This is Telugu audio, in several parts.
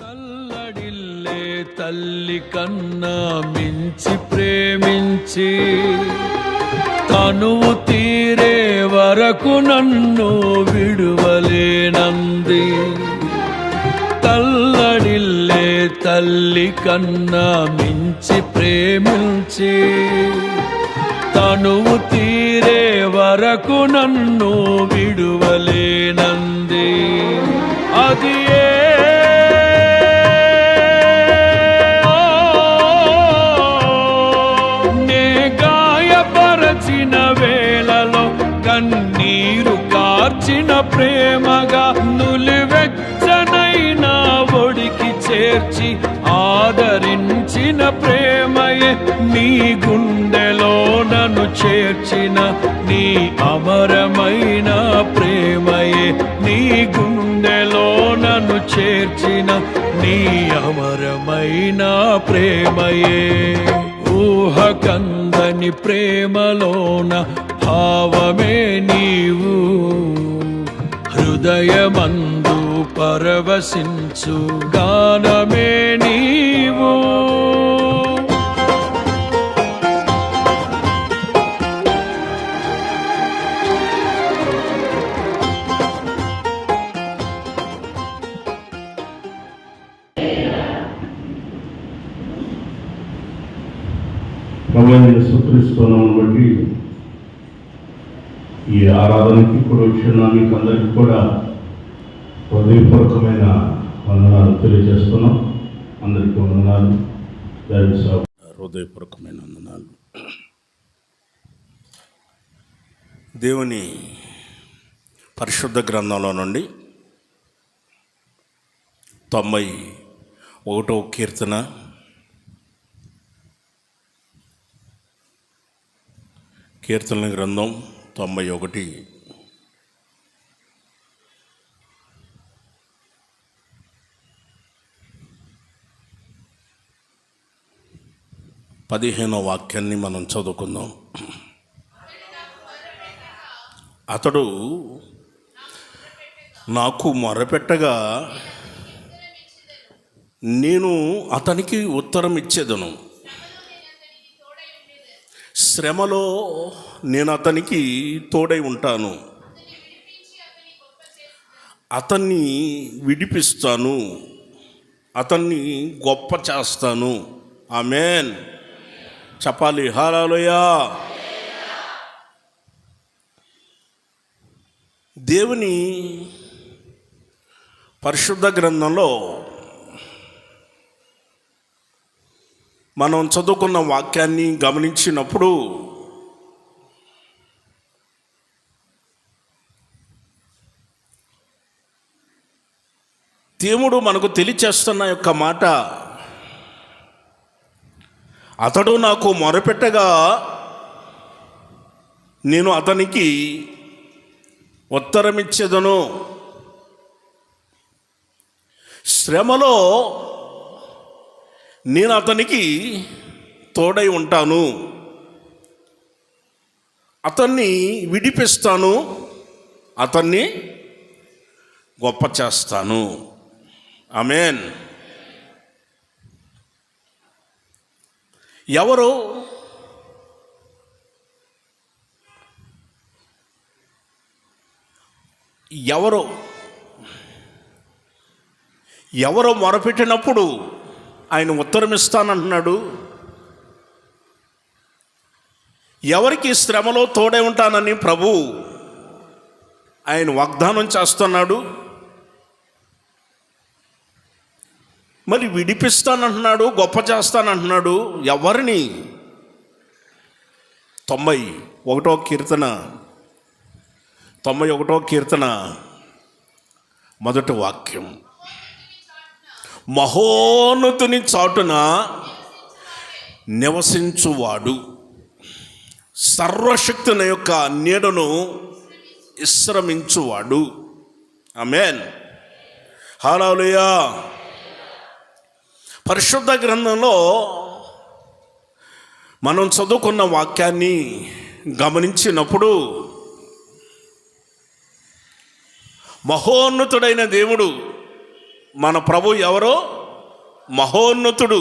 తల్లడిల్లే తల్లి కన్నా మించి ప్రేమించి తనువు తీరే వరకు నన్ను విడువలేనంది. తల్లడిల్లే తల్లి కన్నా మించి ప్రేమించి తనువు తీరే వరకు నన్ను విడువలేనంది. అది నే గాయపరచిన వేళలో కన్నీరు కార్చిన ప్రేమగా నులివెచ్చనైనా ఒడికి చేర్చి ఆదరించిన ప్రేమయే నీ గుండెలో నన్ను చేర్చిన నీ అమరమైన ప్రేమయే నీ గుండెలో నన్ను చేర్చిన నీ అమరమైన ప్రేమయే. ఊహకందని ప్రేమలోన భావమే నీవు హృదయమందు పరవశించు గానమే నీవు. ప్రభువైన యేసుక్రీస్తు నామమును బట్టి ఈ ఆరాధనకి కూడా వచ్చిన మీకు అందరికీ కూడా హృదయపూర్వకమైన వందనాలు తెలియజేస్తున్నాం. అందరికీ వందనాలు, హృదయపూర్వకమైన వందనాలు. దేవుని పరిశుద్ధ గ్రంథంలో నుండి 91వ కీర్తన, కీర్తనల గ్రంథం 91. పదిహేనో వాక్యాన్ని మనం చదువుకుందాం. అతడు నాకు మొరపెట్టగా నేను అతనికి ఉత్తరం ఇచ్చేదను. శ్రమలో నేను అతనికి తోడై ఉంటాను, అతన్ని విడిపిస్తాను, అతన్ని గొప్ప చేస్తాను. ఆమేన్. చెప్పాలి హల్లెలూయా. దేవుని పరిశుద్ధ గ్రంథంలో మనం చదువుకున్న వాక్యాన్ని గమనించినప్పుడు దేవుడు మనకు తెలియచేస్తున్న యొక్క మాట, అతడు నాకు మొరపెట్టగా నేను అతనికి ఉత్తరమిచ్చేదను. శ్రమలో నేను అతనికి తోడై ఉంటాను, అతన్ని విడిపిస్తాను, అతన్ని గొప్ప చేస్తాను. ఆమేన్. ఎవరు ఎవరు ఎవరు మొరపెట్టినప్పుడు ఆయన ఉత్తరం ఇస్తానంటున్నాడు. ఎవరికి శ్రమలో తోడే ఉంటానని ప్రభు ఆయన వాగ్దానం చేస్తున్నాడు. మరి విడిపిస్తానంటున్నాడు, గొప్ప చేస్తానంటున్నాడు. ఎవరిని? 91వ కీర్తన మొదటి వాక్యం. మహోన్నతుని చాటున నివసించువాడు సర్వశక్తుని యొక్క నీడను విశ్రమించువాడు. ఆమేన్. హల్లెలూయా. పరిశుద్ధ గ్రంథంలో మనం చదువుకున్న వాక్యాన్ని గమనించినప్పుడు మహోన్నతుడైన దేవుడు మన ప్రభు ఎవరో మహోన్నతుడు.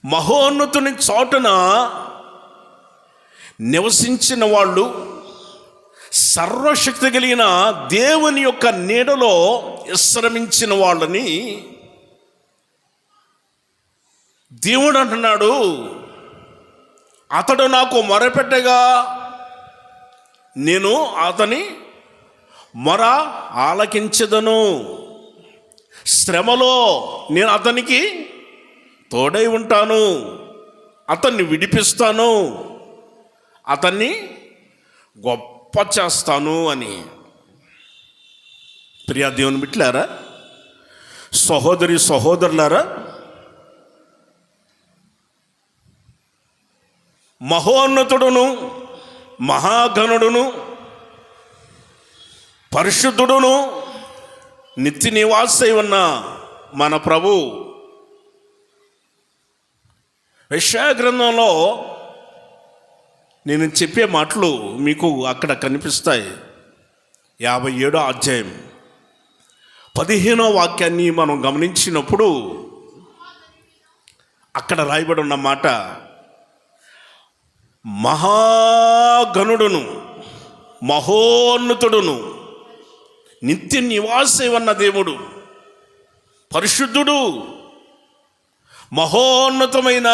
మహోన్నతుని చాటున నివసించిన వాళ్ళు, సర్వశక్తి కలిగిన దేవుని యొక్క నీడలో విశ్రమించిన వాళ్ళని దేవుడు అంటున్నాడు, అతడు నాకు మొరపెట్టగా నేను అతని మొర ఆలకించదను. శ్రమలో నేను అతనికి తోడై ఉంటాను, అతన్ని విడిపిస్తాను, అతన్ని గొప్ప చేస్తాను అని. ప్రియా దేవుని బిడ్డలారా, సహోదరి సహోదరులారా, మహోన్నతుడును మహాగణుడును పరిశుద్ధుడును నిత్య నివాసై ఉన్న మన ప్రభు యెషయా గ్రంథంలో నేను చెప్పే మాటలు మీకు అక్కడ కనిపిస్తాయి. 57వ అధ్యాయం 15వ వాక్యాన్ని మనం గమనించినప్పుడు అక్కడ రాయబడి ఉన్న మాట, మహాగణుడును మహోన్నతుడును నిత్య నివాసై ఉన్న దేవుడు, పరిశుద్ధుడు, మహోన్నతమైన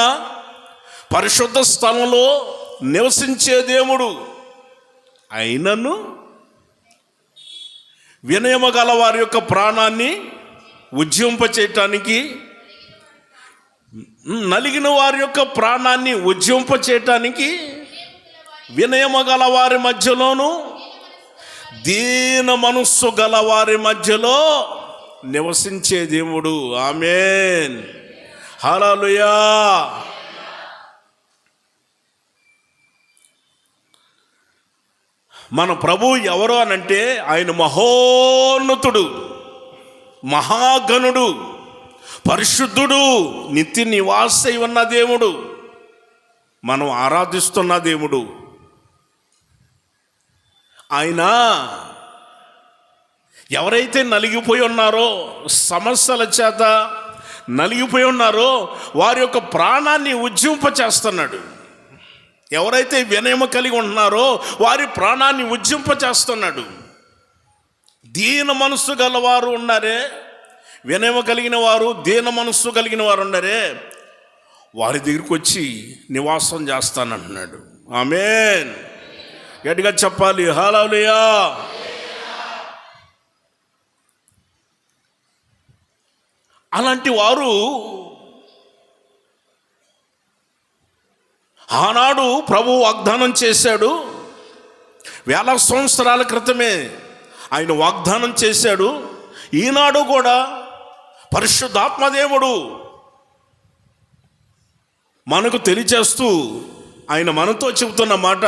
పరిశుద్ధ స్థలంలో నివసించే దేవుడు అయినను వినయము గల వారి యొక్క ప్రాణాన్ని ఉజ్జింపచేయటానికి, నలిగిన వారి యొక్క ప్రాణాన్ని ఉజ్జింపచేయటానికి వినయము గల వారి మధ్యలోను దీన మనస్సు గల వారి మధ్యలో నివసించే దేవుడు. ఆమేన్, హల్లెలూయా. మన ప్రభు ఎవరు అనంటే ఆయన మహోన్నతుడు, మహాగణుడు, పరిశుద్ధుడు, నిత్య నివాసై ఉన్న దేవుడు, మనం ఆరాధిస్తున్న దేవుడు. ఆయన ఎవరైతే నలిగిపోయి ఉన్నారో, సమస్యల చేత నలిగిపోయి ఉన్నారో వారి యొక్క ప్రాణాన్ని ఉజ్జింపచేస్తున్నాడు. ఎవరైతే వినయము కలిగి ఉంటున్నారో వారి ప్రాణాన్ని ఉజ్జింపచేస్తున్నాడు. దీన మనస్సు గలవారు ఉన్నారే, వినయము కలిగిన వారు, దీన మనస్సు కలిగిన వారు ఉన్నారే, వారి దగ్గరికి వచ్చి నివాసం చేస్తానంటున్నాడు. ఆమేన్, గట్టిగా చెప్పాలి, హల్లెలూయా. అలాంటి వారు ఆనాడు ప్రభు వాగ్దానం చేశాడు. వేల సంవత్సరాల క్రితమే ఆయన వాగ్దానం చేశాడు. ఈనాడు కూడా పరిశుద్ధాత్మదేవుడు మనకు తెలియచేస్తూ ఆయన మనతో చెబుతున్న మాట,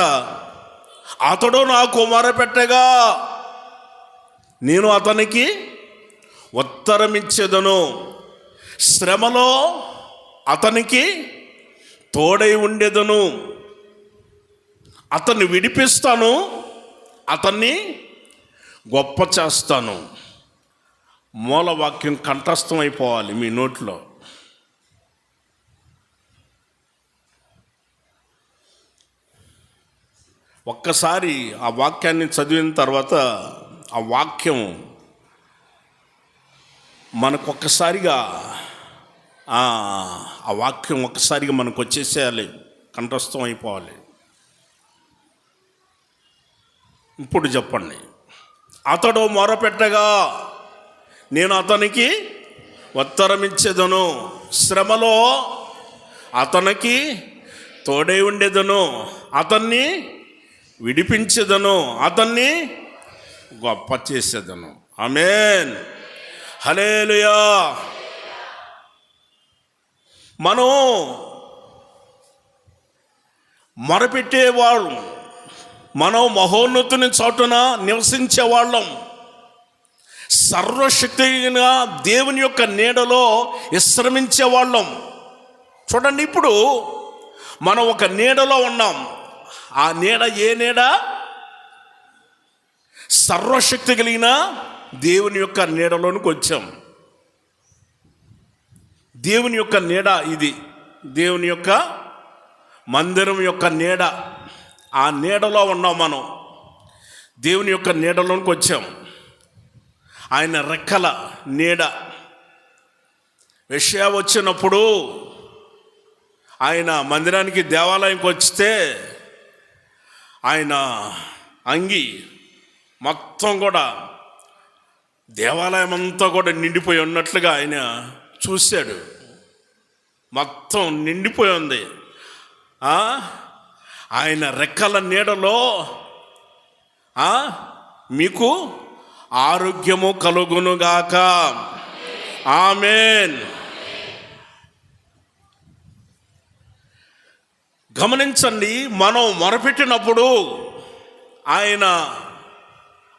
అతడు నాకు మొరపెట్టగా నేను అతనికి ఉత్తరమిచ్చేదను, శ్రమలో అతనికి తోడై ఉండేదను, అతన్ని విడిపిస్తాను, అతన్ని గొప్ప చేస్తాను. మూలవాక్యం కంఠస్థం అయిపోవాలి మీ నోట్లో. ఒక్కసారి ఆ వాక్యాన్ని చదివిన తర్వాత ఆ వాక్యం మనకు ఒక్కసారిగా ఆ వాక్యం ఒక్కసారిగా మనకు వచ్చేసేయాలి, కంఠస్థం అయిపోవాలి. ఇప్పుడు చెప్పండి, అతడు మొరపెట్టగా నేను అతనికి ఉత్తరమిచ్చేదను, శ్రమలో అతనికి తోడై ఉండేదను, అతన్ని విడిపించేదను, అతన్ని గొప్ప చేసేదను. ఆమేన్, హల్లెలూయా. మనం మొరపెట్టేవాళ్ళు, మనం మహోన్నతుని చాటున నివసించే వాళ్ళం, సర్వశక్తిగా దేవుని యొక్క నీడలో విశ్రమించే వాళ్ళం. చూడండి, ఇప్పుడు మనం ఒక నీడలో ఉన్నాం. ఆ నీడ ఏ నీడ? సర్వశక్తి కలిగిన దేవుని యొక్క నీడలోనికి వచ్చాం. దేవుని యొక్క నీడ ఇది, దేవుని యొక్క మందిరం యొక్క నీడ. ఆ నీడలో ఉన్నాం మనం, దేవుని యొక్క నీడలోనికి వచ్చాం. ఆయన రెక్కల నీడ. యెషయా వచ్చినప్పుడు ఆయన మందిరానికి దేవాలయంకి వస్తే ఆయన అంగి మొత్తం కూడా దేవాలయం అంతా కూడా నిండిపోయి ఉన్నట్లుగా ఆయన చూశాడు. మొత్తం నిండిపోయి ఉంది. ఆయన రెక్కల నీడలో మీకు ఆరోగ్యము కలుగునుగాక. ఆమేన్. గమనించండి, మనం మొరపెట్టినప్పుడు ఆయన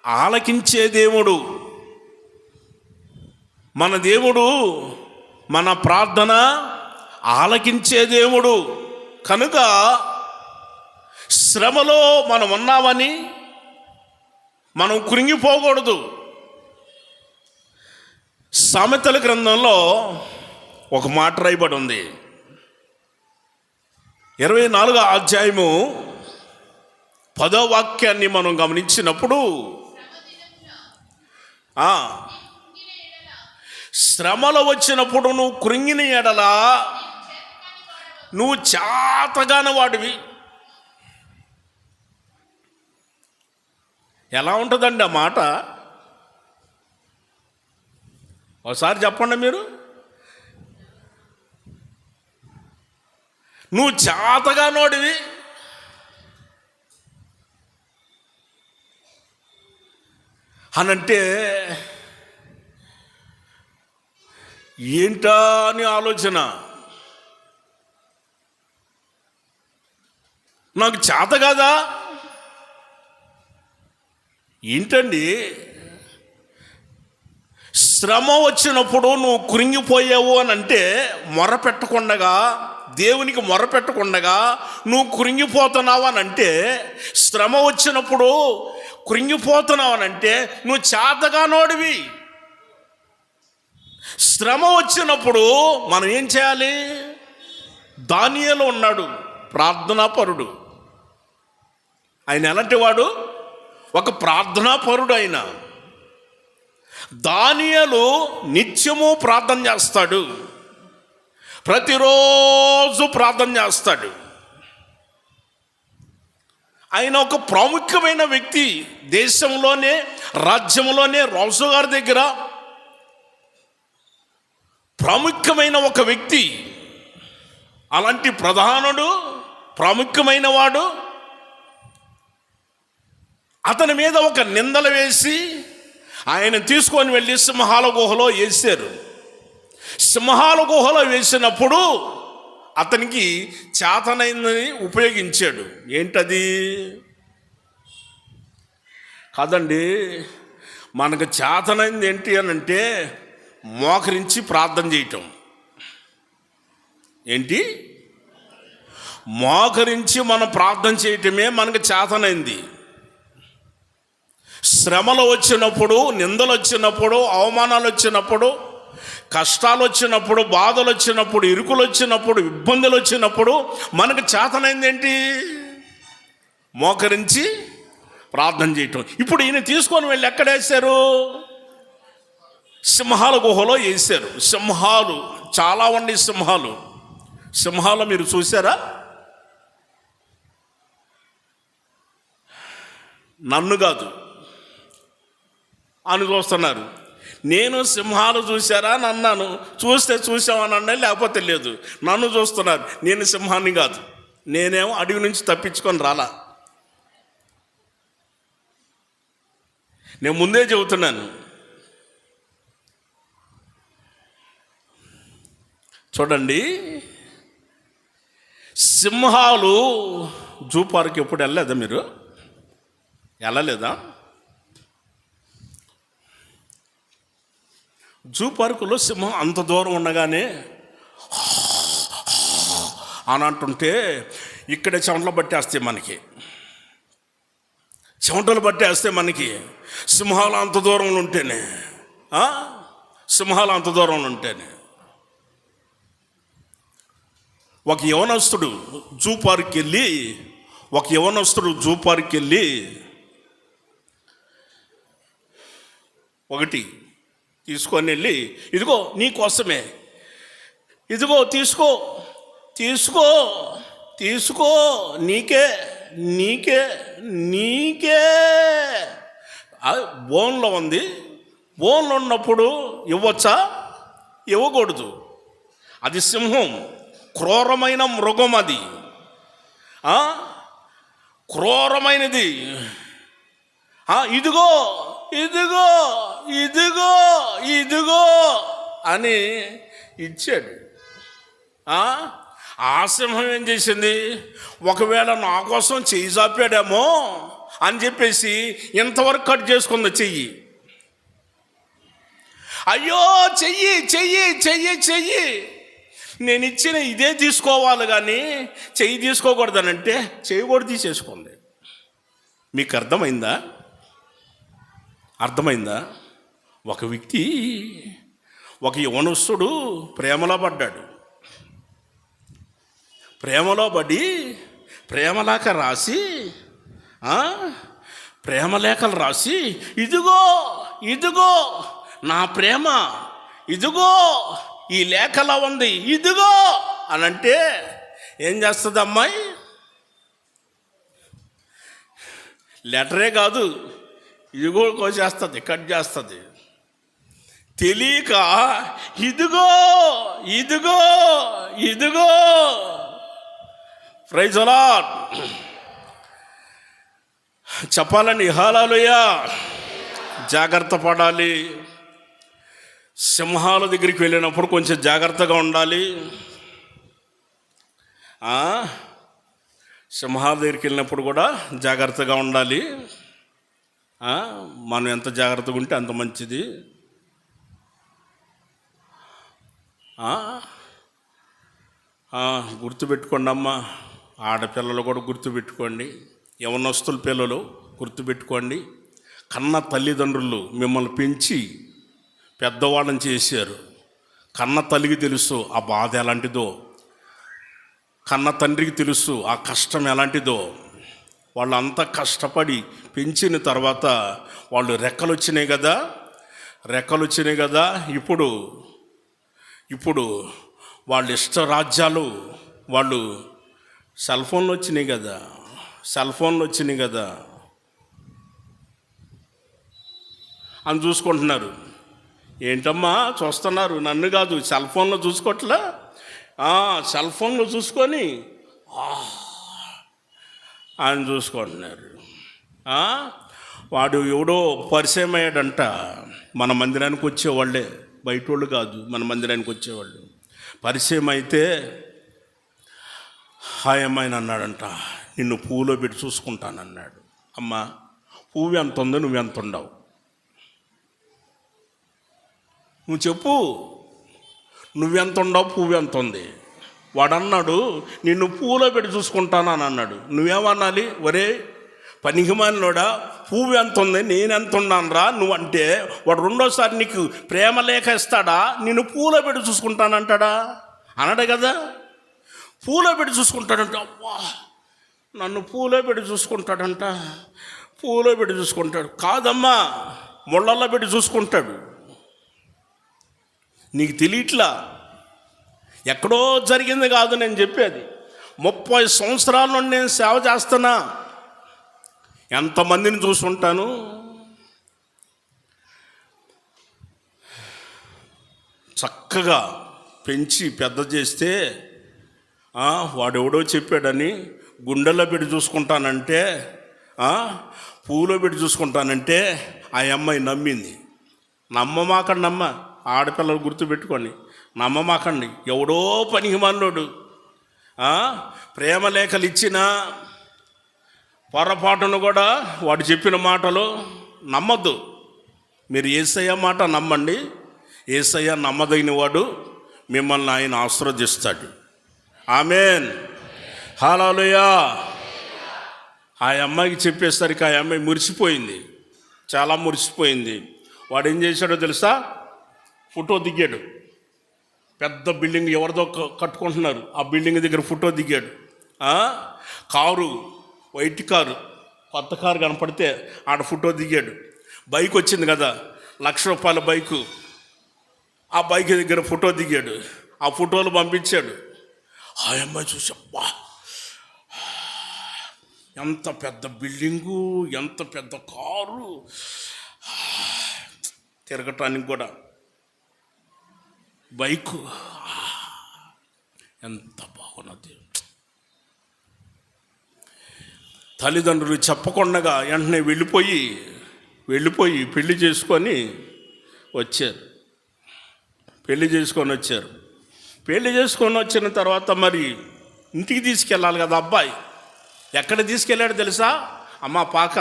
ఆలకించే దేవుడు. మన దేవుడు మన ప్రార్థన ఆలకించే దేవుడు. కనుక శ్రమలో మనం ఉన్నామని మనం కృంగిపోకూడదు. సామెతల గ్రంథంలో ఒక మాట రాయబడి ఉంది. 24వ అధ్యాయము 10వ వాక్యాన్ని మనం గమనించినప్పుడు, శ్రమలు వచ్చినప్పుడు నువ్వు కృంగిన ఎడలా నువ్వు చేతగాని వాడివి. ఎలా ఉంటుందండి ఆ మాట? ఒకసారి చెప్పండి మీరు. నువ్వు చేతగానోడివి. అనంటే ఏంటా అని ఆలోచన. నాకు చేత కాదా ఏంటండి? శ్రమ వచ్చినప్పుడు నువ్వు కృంగిపోయావు అని అంటే మొరపెట్టకుండగా, దేవునికి మొరపెట్టకుండగా నువ్వు కృంగిపోతున్నావు అని అంటే, శ్రమ వచ్చినప్పుడు కృంగిపోతున్నావు అని అంటే నువ్వు చేతగానోడివి. శ్రమ వచ్చినప్పుడు మనం ఏం చేయాలి? దానియేలు ఉన్నాడు, ప్రార్థనాపరుడు. ఆయన ఎలాంటి వాడు? ఒక ప్రార్థనాపరుడు. ఆయన దానియేలు నిత్యము ప్రార్థన చేస్తాడు, ప్రతిరోజు ప్రార్థన చేస్తాడు. ఆయన ఒక ప్రాముఖ్యమైన వ్యక్తి. దేశంలోనే, రాజ్యంలోనే రాజుగారి దగ్గర ప్రాముఖ్యమైన ఒక వ్యక్తి. అలాంటి ప్రధానుడు, ప్రాముఖ్యమైన వాడు, అతని మీద ఒక నిందలు వేసి ఆయన తీసుకొని వెళ్ళి సింహాల గుహలో వేశారు. సింహాల గుహలో వేసినప్పుడు అతనికి చేతనైందని ఉపయోగించాడు. ఏంటది? కాదండి, మనకు చేతనైంది ఏంటి అని అంటే మోకరించి ప్రార్థన చేయటం. ఏంటి? మోకరించి మనం ప్రార్థన చేయటమే మనకు చేతనైంది. శ్రమలు వచ్చినప్పుడు, నిందలు వచ్చినప్పుడు, అవమానాలు వచ్చినప్పుడు, కష్టాలు వచ్చినప్పుడు, బాధలు వచ్చినప్పుడు, ఇరుకులు వచ్చినప్పుడు, ఇబ్బందులు వచ్చినప్పుడు మనకు చేతనైంది ఏంటి? మోకరించి ప్రార్థన చేయటం. ఇప్పుడు ఈయన తీసుకొని వెళ్ళి ఎక్కడ వేశారు? సింహాల గుహలో వేశారు. సింహాలు చాలా ఉండి, సింహాలు మీరు చూసారా? నన్ను కాదు అని చూస్తున్నారు. నేను సింహాలు చూసారా అని అన్నాను. చూస్తే చూసామని అన్నా, లేకపోతే లేదు. నన్ను చూస్తున్నారు. నేను సింహాన్ని కాదు. నేనేమో అడవి నుంచి తప్పించుకొని రాలా. నేను ముందే చెబుతున్నాను. చూడండి, సింహాలు జూ పార్క్ ఎప్పుడు వెళ్ళలేదా మీరు? వెళ్ళలేదా? జూ పార్కులో సింహం అంత దూరం ఉండగానే అని అంటుంటే ఇక్కడే చెమటలు పట్టేస్తాయి మనకి. చెమటలు పట్టేస్తే మనకి సింహాలు అంత దూరంలో ఉంటేనే ఒక యవనస్తుడు జూ పార్క్కి వెళ్ళి ఒకటి తీసుకొని వెళ్ళి, ఇదిగో నీ కోసమే, ఇదిగో తీసుకో తీసుకో తీసుకో, నీకే నీకే నీకే. బోన్లో ఉంది, బోన్లో ఉన్నప్పుడు ఇవ్వచ్చా? ఇవ్వకూడదు. అది సింహం, క్రూరమైన మృగం, అది క్రూరమైనది. ఇదిగో ఇదిగో ఇదిగో ఇదిగో అని ఇచ్చాడు. ఆ సింహం ఏం చేసింది? ఒకవేళ నా కోసం చెయ్యి చాపాడేమో అని చెప్పేసి ఇంతవరకు కట్ చేసుకుంది చెయ్యి. అయ్యో చెయ్యి చెయ్యి చెయ్యి చెయ్యి, నేను ఇచ్చిన ఇదే తీసుకోవాలి కానీ చెయ్యి తీసుకోకూడదనంటే చెయ్యి కూడా తీసేసుకుంది. మీకు అర్థమైందా? ఒక వ్యక్తి, ఒక యవనస్తుడు ప్రేమలో పడ్డాడు. ప్రేమలో పడి ప్రేమలేఖలు రాసి ఇదిగో ఇదిగో నా ప్రేమ, ఇదిగో ఈ లేఖలా ఉంది, ఇదిగో అని అంటే ఏం చేస్తుంది అమ్మాయి? లెటరే కాదు, ఇదిగో కోసేస్తుంది, కట్ చేస్తుంది. తెలియక ఇదిగో ఇదిగో ఇదిగో. Praise the Lord. చెప్పాలండి హల్లెలూయా. జాగ్రత్త పడాలి. సింహాల దగ్గరికి వెళ్ళినప్పుడు కొంచెం జాగ్రత్తగా ఉండాలి. సింహాల దగ్గరికి వెళ్ళినప్పుడు కూడా జాగ్రత్తగా ఉండాలి. మనం ఎంత జాగ్రత్తగా ఉంటే అంత మంచిది. గుర్తుపెట్టుకోండి అమ్మా, ఆడపిల్లలు కూడా గుర్తుపెట్టుకోండి, యవనస్తుల పిల్లలు గుర్తుపెట్టుకోండి. కన్న తల్లిదండ్రులు మిమ్మల్ని పెంచి పెద్దవాళ్ళని చేశారు. కన్న తల్లికి తెలుసు ఆ బాధ ఎలాంటిదో, కన్న తండ్రికి తెలుసు ఆ కష్టం ఎలాంటిదో. వాళ్ళు అంతా కష్టపడి పెంచిన తర్వాత వాళ్ళు రెక్కలు వచ్చినాయి కదా, ఇప్పుడు వాళ్ళ ఇష్టరాజ్యాలు, వాళ్ళు సెల్ ఫోన్లు వచ్చినాయి కదా అని చూసుకుంటున్నారు. ఏంటమ్మా చూస్తున్నారు? నన్ను కాదు, సెల్ ఫోన్లో చూసుకోవట్లా? సెల్ ఫోన్లో చూసుకొని ఆయన చూసుకుంటున్నారు. వాడు ఎవడో పరిచయం అయ్యాడంట, మన మందిరానికి వచ్చేవాళ్ళే, బయట వాళ్ళు కాదు, మన మందిరానికి వచ్చేవాళ్ళు. పరిచయం అయితే హాయ్ అమ్మాయిని అన్నాడంట, నిన్ను పువ్వులో పెట్టి చూసుకుంటానన్నాడు. అమ్మ పువ్వు ఎంత ఉందో నువ్వెంత ఉండవు, నువ్వు చెప్పు, నువ్వెంత ఉండవు, పువ్వు ఎంత ఉంది? వాడు అన్నాడు నిన్ను పువ్వులో పెట్టి చూసుకుంటానని అన్నాడు. నువ్వేమనాలి? ఒరే పనికిమాలినోడా, పువ్వు ఎంత ఉంది, నేనెంత ఉన్నాను రా నువ్వంటే వాడు రెండోసారి నీకు ప్రేమ లేఖ ఇస్తాడా? నిన్ను పూలో పెట్టి చూసుకుంటానంటాడా? అనడు కదా. పూలో పెట్టి చూసుకుంటాడంట. అవ్వా, నన్ను పూలో పెట్టి చూసుకుంటాడంట. పూలో పెట్టి చూసుకుంటాడు కాదమ్మా, ముళ్ళల్లో పెట్టి చూసుకుంటాడు. నీకు తెలియట్లా, ఎక్కడో జరిగింది కాదు నేను చెప్పేది. 30 సంవత్సరాల నుండి నేను సేవ చేస్తున్నా, ఎంతమందిని చూసుంటాను. చక్కగా పెంచి పెద్ద చేస్తే వాడెవడో చెప్పాడని గుండెల్లో పెట్టి చూసుకుంటానంటే, పూలో పెట్టి చూసుకుంటానంటే ఆ అమ్మాయి నమ్మింది. నమ్మమాకండి అమ్మ, ఆడపిల్లలు గుర్తుపెట్టుకోండి, నమ్మమాకండి. ఎవడో పనికి మనోడు ప్రేమలేఖలు ఇచ్చినా పొరపాటును కూడా వాడు చెప్పిన మాటలు నమ్మద్దు. మీరు యేసయ్య మాట నమ్మండి. యేసయ్య నమ్మదగిన వాడు, మిమ్మల్ని ఆయన ఆశీర్వదిస్తాడు. ఆమేన్, హల్లెలూయా. ఆ అమ్మాయికి చెప్పేసరికి ఆ అమ్మాయి మురిసిపోయింది, చాలా మురిసిపోయింది. వాడు ఏం చేశాడో తెలుసా? ఫోటో పెద్ద బిల్డింగ్ ఎవరిదో కట్టుకుంటున్నారు, ఆ బిల్డింగ్ దగ్గర ఫోటో దిగాడు. కారు, వైట్ కారు, కొత్త కారు కనపడితే ఆడ ఫోటో దిగాడు. బైక్ వచ్చింది కదా, ₹1,00,000 బైకు, ఆ బైక్ దగ్గర ఫోటో దిగాడు. ఆ ఫోటోలు పంపించాడు. ఆ అమ్మాయి చూసి, అబ్బా ఎంత పెద్ద బిల్డింగు, ఎంత పెద్ద కారు, తిరగటానికి కూడా బైకు, ఎంత బాగున్నది. తల్లిదండ్రులు చెప్పకుండా వెంటనే వెళ్ళిపోయి పెళ్లి చేసుకొని వచ్చారు. పెళ్లి చేసుకొని వచ్చిన తర్వాత మరి ఇంటికి తీసుకెళ్ళాలి కదా అబ్బాయి. ఎక్కడ తీసుకెళ్ళాడు తెలుసా? అమ్మ పాక,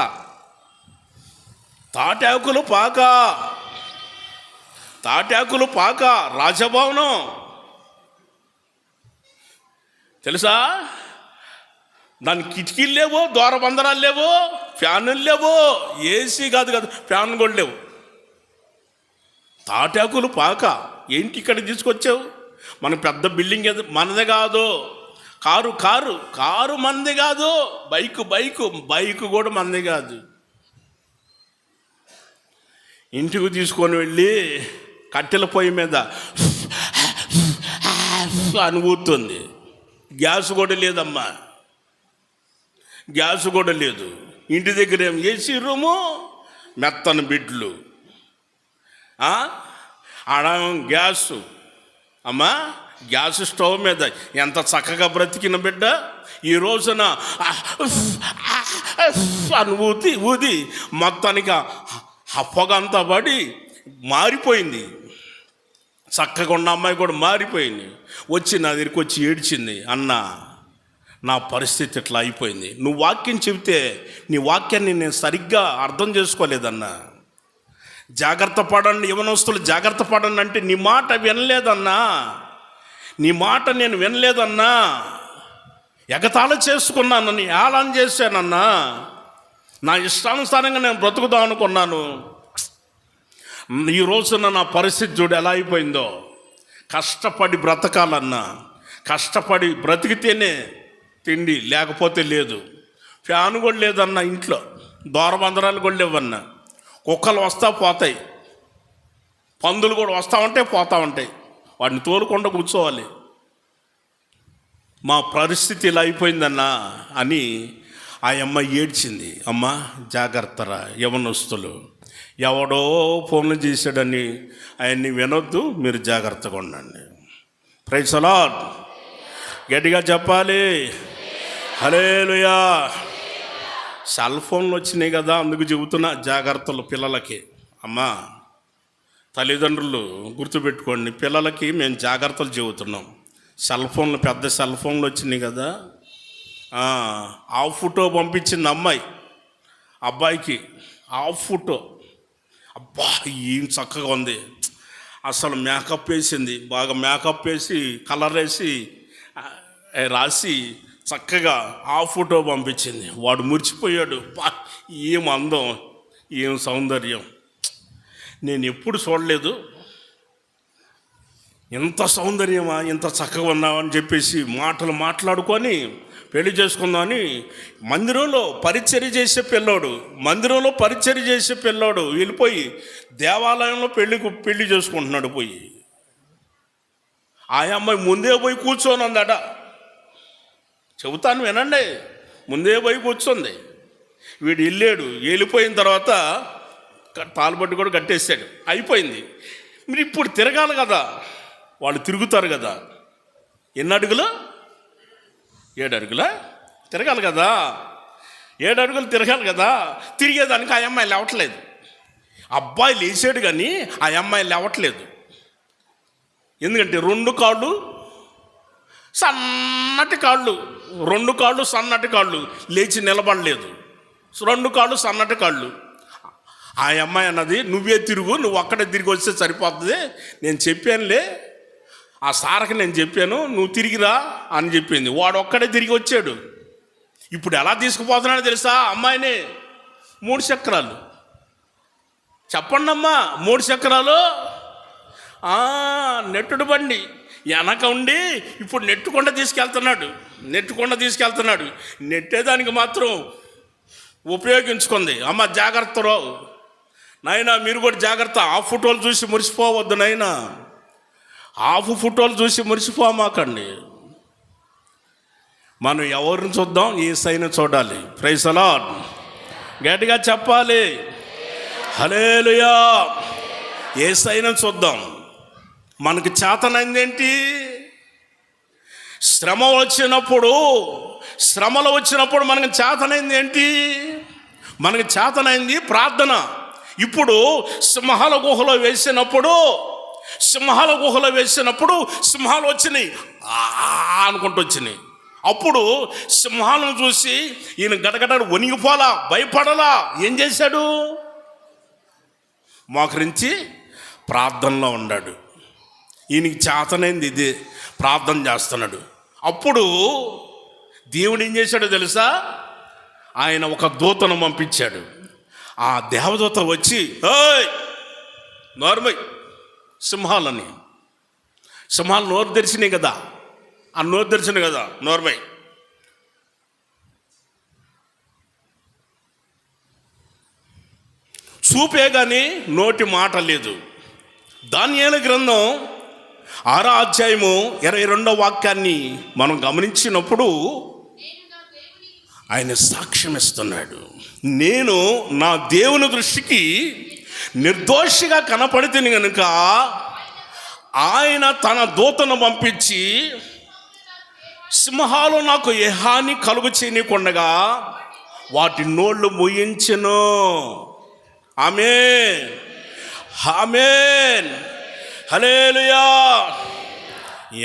తాటాకులు పాక, రాజభవనం తెలుసా? దాని కిటికీలు లేవు, ద్వారబంధరాలు లేవు, ఫ్యాన్లు లేవు, ఏసీ కాదు ఫ్యాన్ కూడా లేవు. తాటాకులు పాక ఏంటి ఇక్కడ తీసుకొచ్చావు? మన పెద్ద బిల్డింగ్ మనదే కాదు, కారు మనది కాదు, బైకు కూడా మనది కాదు. ఇంటికి తీసుకొని వెళ్ళి కట్టెల పొయ్యి మీద అని ఊరుతుంది. గ్యాస్ కూడా లేదు. ఇంటి దగ్గర ఏం ఏసీ రూము, మెత్తని బిడ్లు, ఆడ గ్యాసు. అమ్మా గ్యాస్ స్టవ్ మీద ఎంత చక్కగా బ్రతికిన బిడ్డ ఈ రోజున అని ఊది మొత్తానికి ఆ పొగ అంతా పడి మారిపోయింది. చక్కగా ఉన్న అమ్మాయి కూడా మారిపోయింది. నా దగ్గరికి వచ్చి ఏడ్చింది, అన్న నా పరిస్థితి ఇట్లా అయిపోయింది. నువ్వు వాక్యం చెబితే నీ వాక్యాన్ని నేను సరిగ్గా అర్థం చేసుకోలేదన్నా. జాగ్రత్త పడండి యవనస్తులు, జాగ్రత్త పడండి అంటే నీ మాట వినలేదన్నా, నేను వినలేదన్నా. ఎగతాళి చేసుకున్నానని ఏళన చేశానన్నా. నా ఇష్టానుసారంగా నేను బ్రతుకుదాం అనుకున్నాను. ఈ రోజున నా పరిస్థితి చూడు ఎలా అయిపోయిందో. కష్టపడి బ్రతకాలన్నా, కష్టపడి బ్రతికితేనే తిండి, లేకపోతే లేదు. ఫ్యాన్ కూడా లేదన్నా ఇంట్లో, ద్వారబంధరాలు కూడా లేవన్నా. కుక్కలు వస్తా పోతాయి, పందులు కూడా వస్తూ ఉంటాయి పోతూ ఉంటాయి. వాటిని తోలుకుండా కూర్చోవాలి. మా పరిస్థితి ఇలా అయిపోయిందన్నా అని ఆ అమ్మ ఏడ్చింది. అమ్మ జాగ్రత్తరా యవనస్తులు, ఎవడో ఫోన్లు చేశాడని ఆయన్ని వినొద్దు, మీరు జాగ్రత్తగా ఉండండి. ప్రైజ్ ది లార్డ్, గట్టిగా చెప్పాలి హల్లెలూయా. సెల్ ఫోన్లు వచ్చినాయి కదా, అందుకు చెబుతున్నా జాగ్రత్తలు పిల్లలకి. అమ్మా తల్లిదండ్రులు గుర్తుపెట్టుకోండి, పిల్లలకి మేము జాగ్రత్తలు చెబుతున్నాం. పెద్ద సెల్ ఫోన్లు వచ్చినాయి కదా. ఆ ఫోటో పంపించింది అమ్మాయి అబ్బాయికి, ఆ ఫోటో. అబ్బా ఏం చక్కగా ఉంది. అసలు మేకప్ వేసింది, బాగా మేకప్ వేసి కలర్ వేసి రాసి చక్కగా ఆ ఫోటో పంపించింది. వాడు మురిచిపోయాడు. ఏం అందం, ఏం సౌందర్యం, నేను ఎప్పుడు చూడలేదు. ఇంత సౌందర్యమా, ఇంత చక్కగా ఉన్నావని చెప్పేసి మాట్లాడుకొని పెళ్లి చేసుకుందామని మందిరంలో పరిచర్య చేసే పిల్లోడు వెళ్ళిపోయి దేవాలయంలో పెళ్లి చేసుకుంటున్నాడు. పోయి ఆ అమ్మాయి ముందే పోయి కూర్చొని అందట. చెబుతాను వినండి, ముందే పోయి కూర్చుంది. వీడు వెళ్ళిపోయిన తర్వాత తాలుబట్టు కూడా కట్టేశాడు, అయిపోయింది. మీరు ఇప్పుడు తిరగాలి కదా, వాళ్ళు తిరుగుతారు కదా. ఎన్ని అడుగులు? 7 అడుగులా తిరగాలి కదా, 7 అడుగులు తిరగాలి కదా. తిరిగేదానికి ఆ అమ్మాయి లేవట్లేదు. అబ్బాయి లేచాడు కానీ ఆ అమ్మాయి లేవట్లేదు. ఎందుకంటే 2 కాళ్ళు సన్నటి కాళ్ళు, 2 కాళ్ళు సన్నటి కాళ్ళు, లేచి నిలబడలేదు. 2 కాళ్ళు సన్నటి కాళ్ళు. ఆ అమ్మాయి అన్నది, నువ్వే తిరుగు, నువ్వు అక్కడే తిరిగి వస్తే సరిపోతుంది, నేను చెప్పానులే, ఆ సార్కి నేను చెప్పాను, నువ్వు తిరిగిరా అని చెప్పింది. వాడు ఒక్కడే తిరిగి వచ్చాడు. ఇప్పుడు ఎలా తీసుకుపోతున్నాడో తెలుసా అమ్మాయిని? 3 చక్రాలు. చెప్పండి అమ్మా, 3 చక్రాలు, నెట్టుడు బండి. వెనక ఉండి ఇప్పుడు నెట్టుకుండా తీసుకెళ్తున్నాడు. నెట్టేదానికి మాత్రం ఉపయోగించుకుంది. అమ్మ జాగ్రత్తలో నాయనా, మీరు కూడా జాగ్రత్త. ఆ ఫోటోలు చూసి మురిసిపోవద్దు నాయనా, ఫోటోలు చూసి మురిసిపోమాకండి. మనం ఎవరిని చూద్దాం? యేసయ్యను చూడాలి. Praise the Lord. గట్టిగా చెప్పాలి హల్లెలూయా. యేసయ్యను చూద్దాం. మనకి చేతనైంది ఏంటి? శ్రమలో వచ్చినప్పుడు మనకి చేతనైంది ఏంటి? మనకి చేతనైంది ప్రార్థన. ఇప్పుడు సింహాల గుహలో వేసినప్పుడు సింహాలు వచ్చినాయి అనుకుంటూ వచ్చినాయి. అప్పుడు సింహాలను చూసి ఈయన గడగడ వణిగిపోలా, భయపడలా. ఏం చేశాడు? మోకరించి ప్రార్థనలో ఉన్నాడు. ఈయనకి చేతనైంది ఇదే, ప్రార్థన చేస్తున్నాడు. అప్పుడు దేవుడు ఏం చేశాడో తెలుసా? ఆయన ఒక దూతను పంపించాడు. ఆ దేవదూత వచ్చి, ఏయ్ నోర్మై, సింహాలు నోరు తెరిచినాయి కదా, నోర్మై. చూపే కానీ నోటి మాట లేదు. దానియేలు గ్రంథం 6వ అధ్యాయము 22వ వాక్యాన్ని మనం గమనించినప్పుడు ఆయన సాక్ష్యం ఇస్తున్నాడు. నేను నా దేవుని దృష్టికి నిర్దోషిగా కనపడితేని గనుక ఆయన తన దూతను పంపించి సింహాలు నాకు ఏ హాని కలుగు చేయనీకుండగా వాటి నోళ్ళు మూయించెను. ఆమేన్, ఆమేన్, హల్లెలూయా.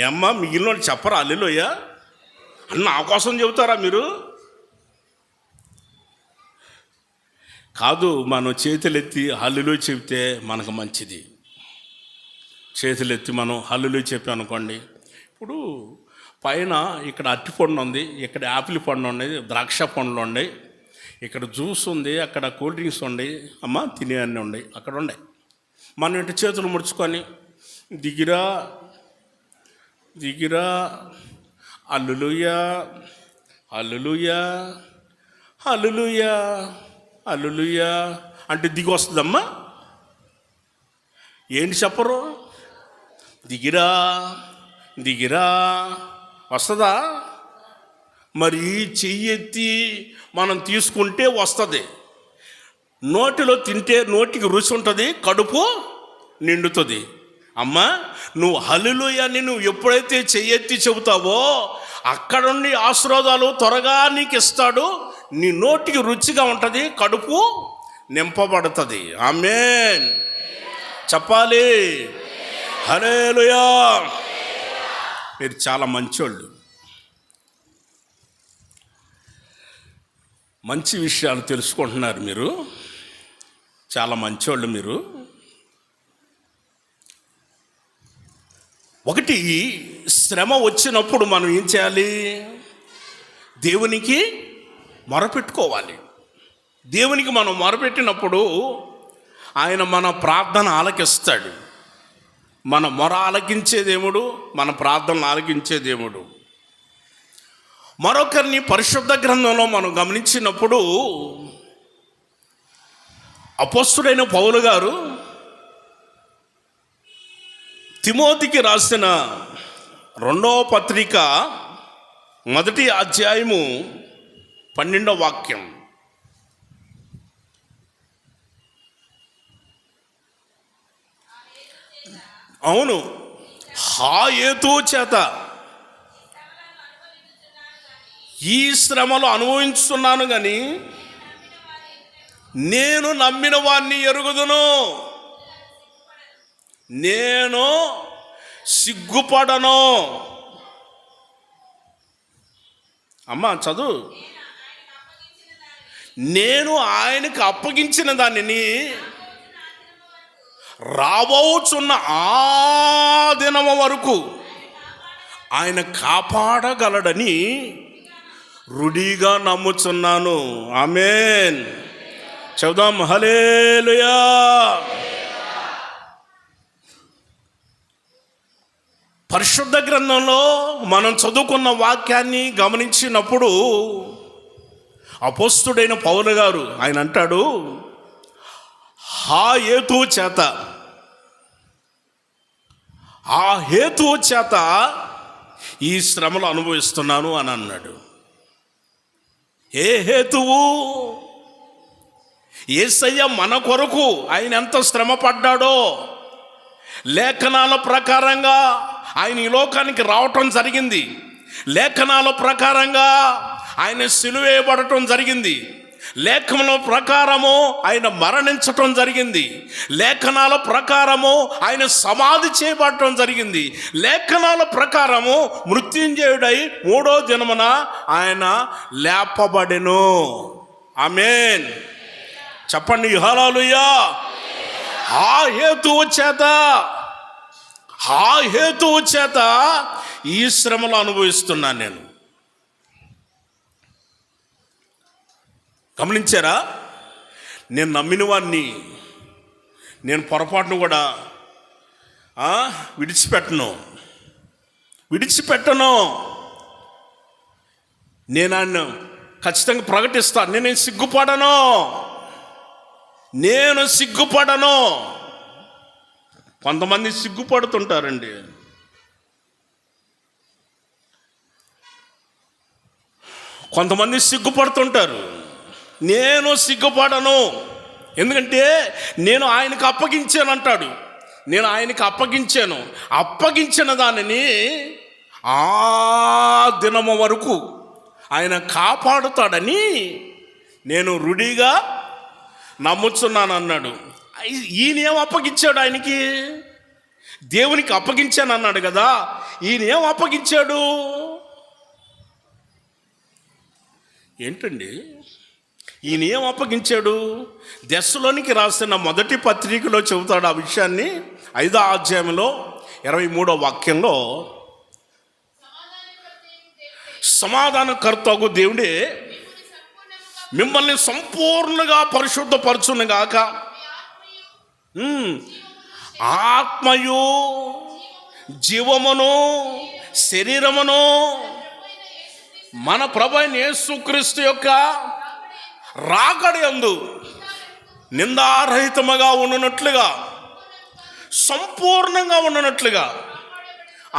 ఏమ్మా మిగిలిన చెప్పరా హల్లెలూయా అన్న? నా కోసం చెబుతారా మీరు? కాదు, మనం చేతులెత్తి హల్లెలూయా చెబితే మనకు మంచిది. చేతులెత్తి మనం హల్లెలూయా చెప్పాం అనుకోండి, ఇప్పుడు పైన ఇక్కడ అరటి పండు ఉంది, ఇక్కడ యాపిల్ పండు ఉంది, ద్రాక్ష పండ్లు ఉన్నాయి, ఇక్కడ జ్యూస్ ఉంది, అక్కడ కూల్ డ్రింక్స్ ఉన్నాయి, అమ్మ తినే అన్నీ ఉన్నాయి, అక్కడ ఉన్నాయి. మనం ఇంటి చేతులు ముడుచుకొని దిగిరా హల్లెలూయా, హల్లెలూయా, హల్లెలూయా, హల్లెలూయా అంటే దిగి వస్తుందమ్మా. ఏంటి చెప్పరు? దిగిరా వస్తుందా? మరి చెయ్యెత్తి మనం తీసుకుంటే వస్తుంది. నోటిలో తింటే నోటికి రుచి ఉంటుంది, కడుపు నిండుతుంది. అమ్మా, నువ్వు హల్లెలూయా అని నువ్వు ఎప్పుడైతే చెయ్యెత్తి చెబుతావో అక్కడ నుండి ఆశీర్వాదాలు త్వరగా నీకు ఇస్తాడు. నీ నోటికి రుచిగా ఉంటుంది, కడుపు నింపబడుతుంది. ఆమేన్ చెప్పాలి హల్లెలూయా. మీరు చాలా మంచోళ్ళు, మంచి విషయాలు తెలుసుకుంటున్నారు. మీరు చాలా మంచోళ్ళు. మీరు ఒకటి, శ్రమ వచ్చినప్పుడు మనం ఏం చేయాలి? దేవునికి మొరపెట్టుకోవాలి. దేవునికి మనం మొరపెట్టినప్పుడు ఆయన మన ప్రార్థన ఆలకిస్తాడు. మన మొర ఆలకించే దేవుడు, మన ప్రార్థనలు ఆలకించే దేవుడు. మరొకరిని పరిశుద్ధ గ్రంథంలో మనం గమనించినప్పుడు అపోస్తుడైన పౌలు గారు తిమోతికి రాసిన 2వ పత్రిక 1వ అధ్యాయము 12వ వాక్యం. అవును, హాయేతు చేత ఈ శ్రమలు అనుభవించుతున్నాను కానీ నేను నమ్మిన వాణ్ణి ఎరుగుదును, నేను సిగ్గుపడను. అమ్మా చదువు. నేను ఆయనకు అప్పగించిన దానిని రాబోచున్న ఆ దినము వరకు ఆయన కాపాడగలడని రుడిగా నమ్ముచున్నాను. ఆమేన్ చెబుదాం హల్లెలూయా. పరిశుద్ధ గ్రంథంలో మనం చదువుకున్న వాక్యాన్ని గమనించినప్పుడు అపోస్తుడైన పౌలు గారు ఆయన అంటాడు, ఆ హేతువు చేత ఈ శ్రమలు అనుభవిస్తున్నాను అని అన్నాడు. ఏ హేతువు? యేసయ్య మన కొరకు ఆయన ఎంత శ్రమ పడ్డాడో, లేఖనాల ప్రకారంగా ఆయన ఈ లోకానికి రావటం జరిగింది, లేఖనాల ప్రకారంగా ఆయన సిలువేయబడటం జరిగింది, లేఖనాల ప్రకారము ఆయన మరణించటం జరిగింది, లేఖనాల ప్రకారము ఆయన సమాధి చేయబడటం జరిగింది, లేఖనాల ప్రకారము మృత్యుంజయుడై 3వ దినమున ఆయన లేపబడెను. ఆమేన్. చెప్పండి హల్లెలూయా. ఆ హేతువు చేత ఈ శ్రమలు అనుభవిస్తున్నాను నేను. గమనించారా? నేను నమ్మిన వాడిని నేను పొరపాటును కూడా విడిచిపెట్టను. నేను ఆయన ఖచ్చితంగా ప్రకటిస్తాను. నేను సిగ్గుపడను. కొంతమంది సిగ్గుపడుతుంటారండి. కొంతమంది సిగ్గుపడుతుంటారు. నేను సిగ్గుపడను, ఎందుకంటే నేను ఆయనకు అప్పగించాను అంటాడు. నేను ఆయనకు అప్పగించిన దానిని ఆ దినము వరకు ఆయన కాపాడుతాడని నేను రుడిగా నమ్ముచున్నాను అన్నాడు. ఈయనేం అప్పగించాడు? ఆయనకి దేవునికి అప్పగించాను అన్నాడు కదా, ఈయనేం అప్పగించాడు ఏంటండి? ఈయన ఏం అప్పగించాడు? దెస్సలోనికి రాసిన మొదటి పత్రికలో చెబుతాడు ఆ విషయాన్ని. 5వ అధ్యాయంలో 23వ వాక్యంలో, సమాధానకర్తగు దేవుడే మిమ్మల్ని సంపూర్ణంగా పరిశుద్ధపరచును గాక, ఆత్మయు జీవమును శరీరమును మన ప్రభువైన యేసుక్రీస్తు యొక్క రాకడయందు నిందారహితముగా ఉన్నట్లుగా, సంపూర్ణంగా ఉన్నట్లుగా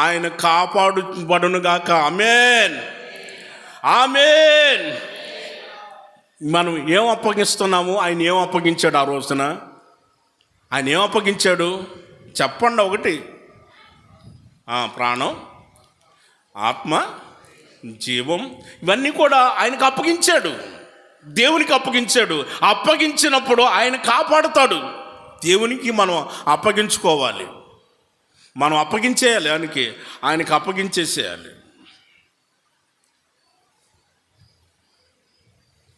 ఆయన కాపాడుబడునుగాక. ఆమేన్. మనం ఏం అప్పగిస్తున్నాము? ఆయన ఏం అప్పగించాడు ఆ రోజున? ఆయన ఏం అప్పగించాడు చెప్పండి? ఒకటి ప్రాణం, ఆత్మ, జీవం, ఇవన్నీ కూడా ఆయనకు అప్పగించాడు, దేవునికి అప్పగించాడు. అప్పగించినప్పుడు ఆయన కాపాడుతాడు. దేవునికి మనం అప్పగించుకోవాలి, మనం అప్పగించేయాలి, ఆయనకి అప్పగించేసేయాలి.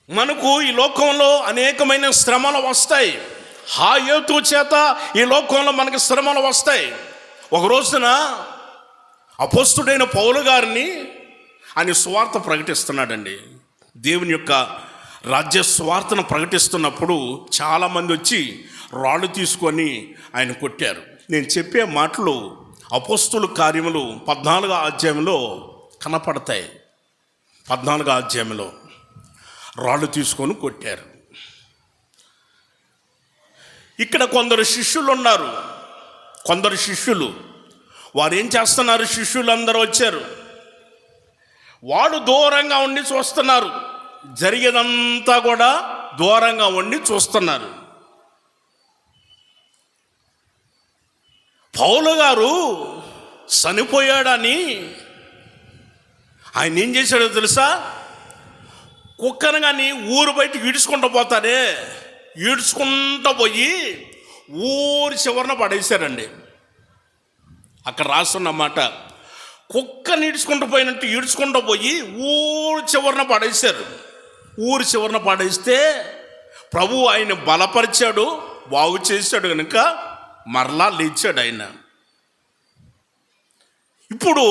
మనకు ఈ లోకంలో అనేకమైన శ్రమలు వస్తాయి. ఆ హేతువు చేత ఈ లోకంలో మనకి శ్రమలు వస్తాయి. ఒక రోజున అపోస్తుడైన పౌలు గారిని ఆయన సువార్త ప్రకటిస్తున్నాడండి. దేవుని యొక్క రాజ్య సువార్తను ప్రకటిస్తున్నప్పుడు చాలామంది వచ్చి రాళ్ళు తీసుకొని ఆయన కొట్టారు. నేను చెప్పే మాటలు అపోస్తుల కార్యములు 14వ అధ్యాయంలో కనపడతాయి. 14వ అధ్యాయంలో రాళ్ళు తీసుకొని కొట్టారు. ఇక్కడ కొందరు శిష్యులు ఉన్నారు. వారు ఏం చేస్తున్నారు? శిష్యులందరూ వచ్చారు, వాడు దూరంగా ఉండి చూస్తున్నారు. జరిగేదంతా కూడా దూరంగా ఉండి చూస్తున్నారు. పౌలు గారు చనిపోయాడని ఆయన ఏం చేశాడో తెలుసా? కుక్కను కానీ ఊరు బయటికి ఈడ్చుకుంటూ పోయి ఊరి చివరన పడేశారండి. అక్కడ రాస్తున్నమాట, కుక్కని ఈడ్చుకుంటూ పోయి ఊరి చివరన పడేశారు. ఊరి చివరన పడేస్తే ప్రభు ఆయన బలపరిచాడు, బాగు చేశాడు, కనుక మరలా లేచాడు ఆయన. ఇప్పుడు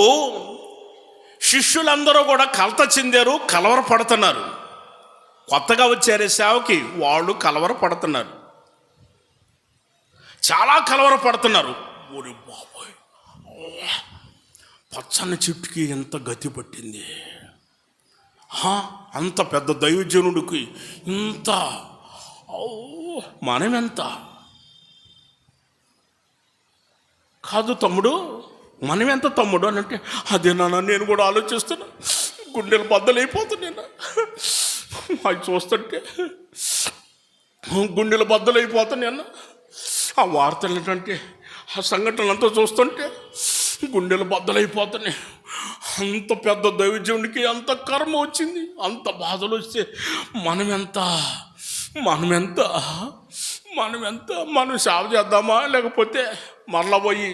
శిష్యులందరూ కూడా కలత చెందారు, కలవరపడుతున్నారు. కొత్తగా వచ్చారే సేవకి, వాళ్ళు కలవరపడుతున్నారు, చాలా కలవరపడుతున్నారు. ఓరి బాబోయ్, పచ్చని చెట్టుకి ఎంత గతి పట్టింది. అంత పెద్ద దైవజనుడికి ఇంత మనమెంత కాదు తమ్ముడు, మనమెంత తమ్ముడు అని అంటే, అదే నాన్న నేను కూడా ఆలోచిస్తున్నా, గుండెలు బద్దలైపోతున్నాను. అవి చూస్తుంటే గుండెలు బద్దలైపోతున్నాను. ఆ వార్తలు ఏంటంటే, ఆ సంఘటనలంతా చూస్తుంటే గుండెలు బద్దలైపోతున్నాయి. అంత పెద్ద దైవజనుడికి అంత కర్మ వచ్చింది, అంత బాధలు వస్తే మనమెంత మనం సేవ చేద్దామా, లేకపోతే మరలా పోయి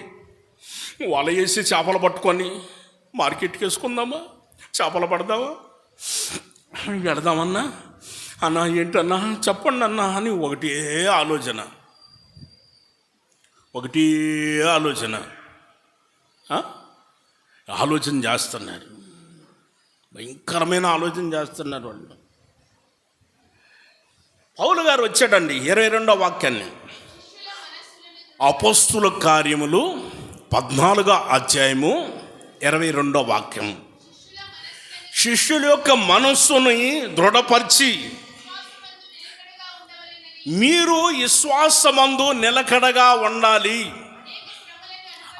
వల వేసి చేపలు పట్టుకొని మార్కెట్కి వేసుకుందామా, చేపలు పడదామా, పెడదామన్నా అన్నా, ఏంటన్నా చెప్పండి అన్నా అని ఒకటే ఆలోచన చేస్తున్నారు. భయంకరమైన ఆలోచన చేస్తున్నారు వాళ్ళు. పౌలు గారు వచ్చాడండి 22వ వాక్యాన్ని, అపోస్తుల కార్యములు 14వ అధ్యాయము 22వ వాక్యం. శిష్యుల యొక్క మనస్సుని దృఢపరిచి మీరు విశ్వాసమందు నిలకడగా ఉండాలి.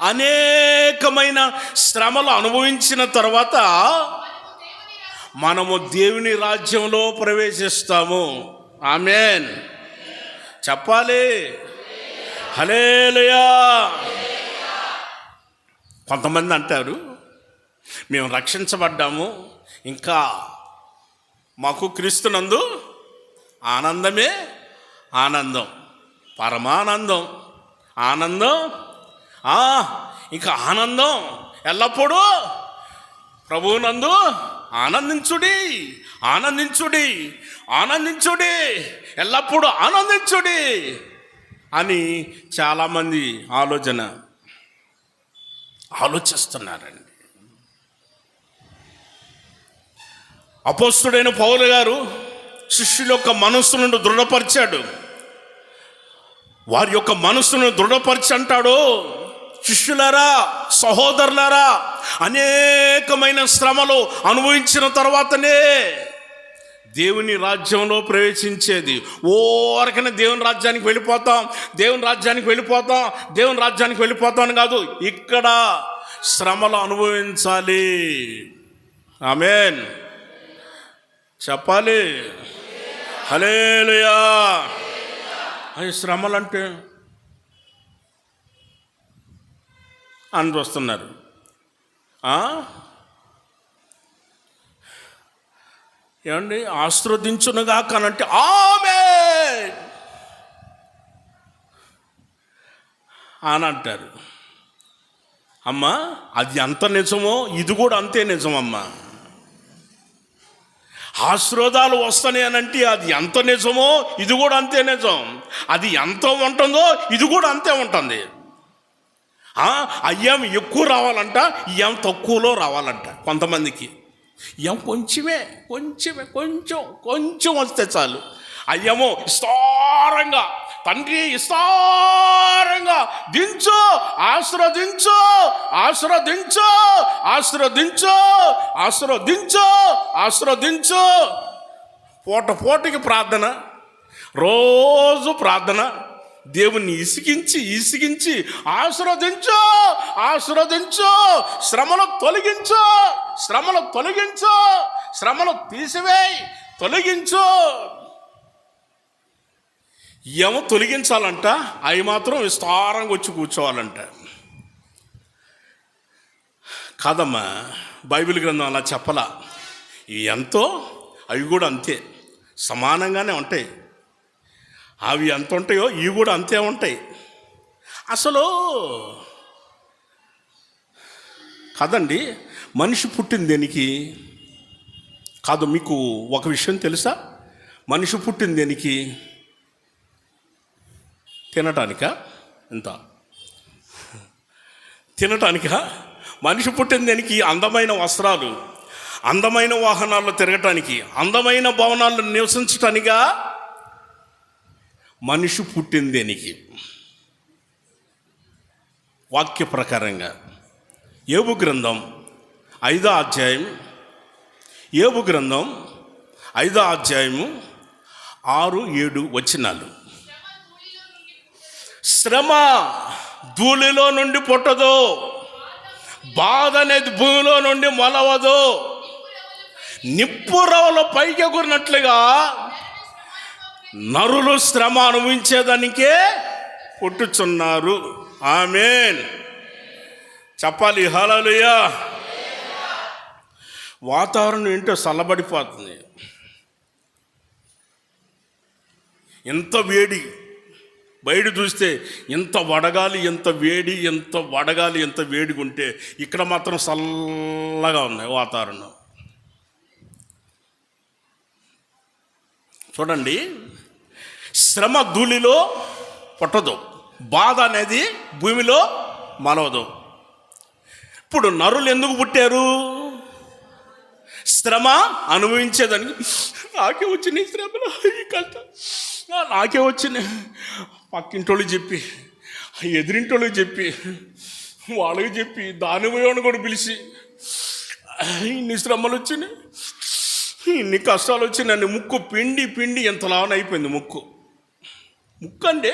అనేకమైన శ్రమలు అనుభవించిన తర్వాత మనము దేవుని రాజ్యంలో ప్రవేశిస్తాము. ఆమేన్ చెప్పాలి. హల్లెలూయా. కొంతమంది అంటారు, మేము రక్షించబడ్డాము, ఇంకా మాకు క్రీస్తునందు ఆనందమే ఆనందం, పరమానందం, ఆనందం, ఇంకా ఆనందం ఎల్లప్పుడూ ప్రభువునందు ఆనందించుడి, ఎల్లప్పుడూ ఆనందించుడి అని చాలామంది ఆలోచిస్తున్నారండి. అపోస్తుడైన పౌలు గారు శిష్యుల యొక్క మనస్సును దృఢపరిచాడు. వారి యొక్క మనస్సును దృఢపరిచి అంటాడు, శిష్యులారా, సహోదరులారా, అనేకమైన శ్రమలు అనుభవించిన తర్వాతనే దేవుని రాజ్యంలో ప్రవేశించేది. ఓరకనే దేవుని రాజ్యానికి వెళ్ళిపోతాం అని కాదు, ఇక్కడ శ్రమలు అనుభవించాలి. ఆమేన్ చెప్పాలి. హల్లెలూయా. అవి శ్రమలంటే అని చూస్తున్నారు. ఏమండి, ఆశీర్వదించునుగా కానంటే ఆమేన్ అని అంటారు. అమ్మా, అది ఎంత నిజమో ఇది కూడా అంతే నిజమమ్మా. ఆశీర్వాదాలు వస్తాయి అని అంటే అది ఎంత నిజమో ఇది కూడా అంతే నిజం. అది ఎంత ఉంటుందో ఇది కూడా అంతే ఉంటుంది. అయ్యాం ఎక్కువ రావాలంట, ఇయ్యాం తక్కువలో రావాలంట. కొంతమందికి ఇయ్యాం కొంచెం వస్తే చాలు. అయ్యేమో విస్తారంగా, తండ్రి విస్తారంగా దించు, ఆశీర్వదించు. పూటకి ప్రార్థన, రోజు ప్రార్థన, దేవుణ్ని ఇసిగించి ఆశీర్వదించు, శ్రమలు తొలగించు, శ్రమలు తీసివేయి, తొలగించు. ఏమో తొలగించాలంట, అవి మాత్రం విస్తారంగా వచ్చి కూర్చోవాలంట. కాదమ్మా, బైబిల్ గ్రంథం అలా చెప్పలా. ఇవి ఎంతో అవి కూడా అంతే సమానంగానే ఉంటాయి. అవి ఎంత ఉంటాయో ఇవి కూడా అంతే ఉంటాయి. అసలు కాదండి, మనిషి పుట్టింది దేనికి కాదు. మీకు ఒక విషయం తెలుసా? మనిషి పుట్టింది దేనికి? తినటానికా? తినటానికా? మనిషి పుట్టింది దేనికి? అందమైన వస్త్రాలు, అందమైన వాహనాల్లో తిరగటానికి, అందమైన భవనాల్లో నివసించటానికా? మనిషి పుట్టింది దేనికి? వాక్య ప్రకారంగా యోబు గ్రంథం 5వ అధ్యాయం, యోబు గ్రంథం 5వ అధ్యాయము 6-7 వచనాలు. శ్రమ ధూళిలో నుండి పుట్టదు, బాధ అనేది భూమిలో నుండి మొలవదు. నిప్పురవలో పైకి ఎగురినట్లుగా నరులు శ్రమ అనుభవించేదానికే పుట్టుచున్నారు. ఆమేన్ చెప్పాలి. హల్లెలూయా. వాతావరణం ఏంటో చల్లబడిపోతుంది. ఎంత వేడి, బయట చూస్తే ఎంత వడగాలి, ఎంత వేడి, ఎంత వడగాలి, ఎంత వేడిగా ఉంటే ఇక్కడ మాత్రం చల్లగా ఉంది వాతావరణం. చూడండి, శ్రమ ధూళిలో పుట్టదు, బాధ అనేది భూమిలో మలవదు. ఇప్పుడు నరులు ఎందుకు పుట్టారు? శ్రమ అనుభవించేదానికి. నాకే వచ్చినాయి శ్రమలు, ఈ కష్టం నాకే వచ్చినాయి. పక్కింటోళ్ళకి చెప్పి, ఎదిరింటోళ్ళకి చెప్పి, వాళ్ళకి చెప్పి, దాని పోయేవాడిని కూడా పిలిచి, ఇన్ని శ్రమలు వచ్చినాయి, ఇన్ని కష్టాలు వచ్చి నన్ను ముక్కు పిండి పిండి ఎంత లావన అయిపోయింది. ముక్కు అండి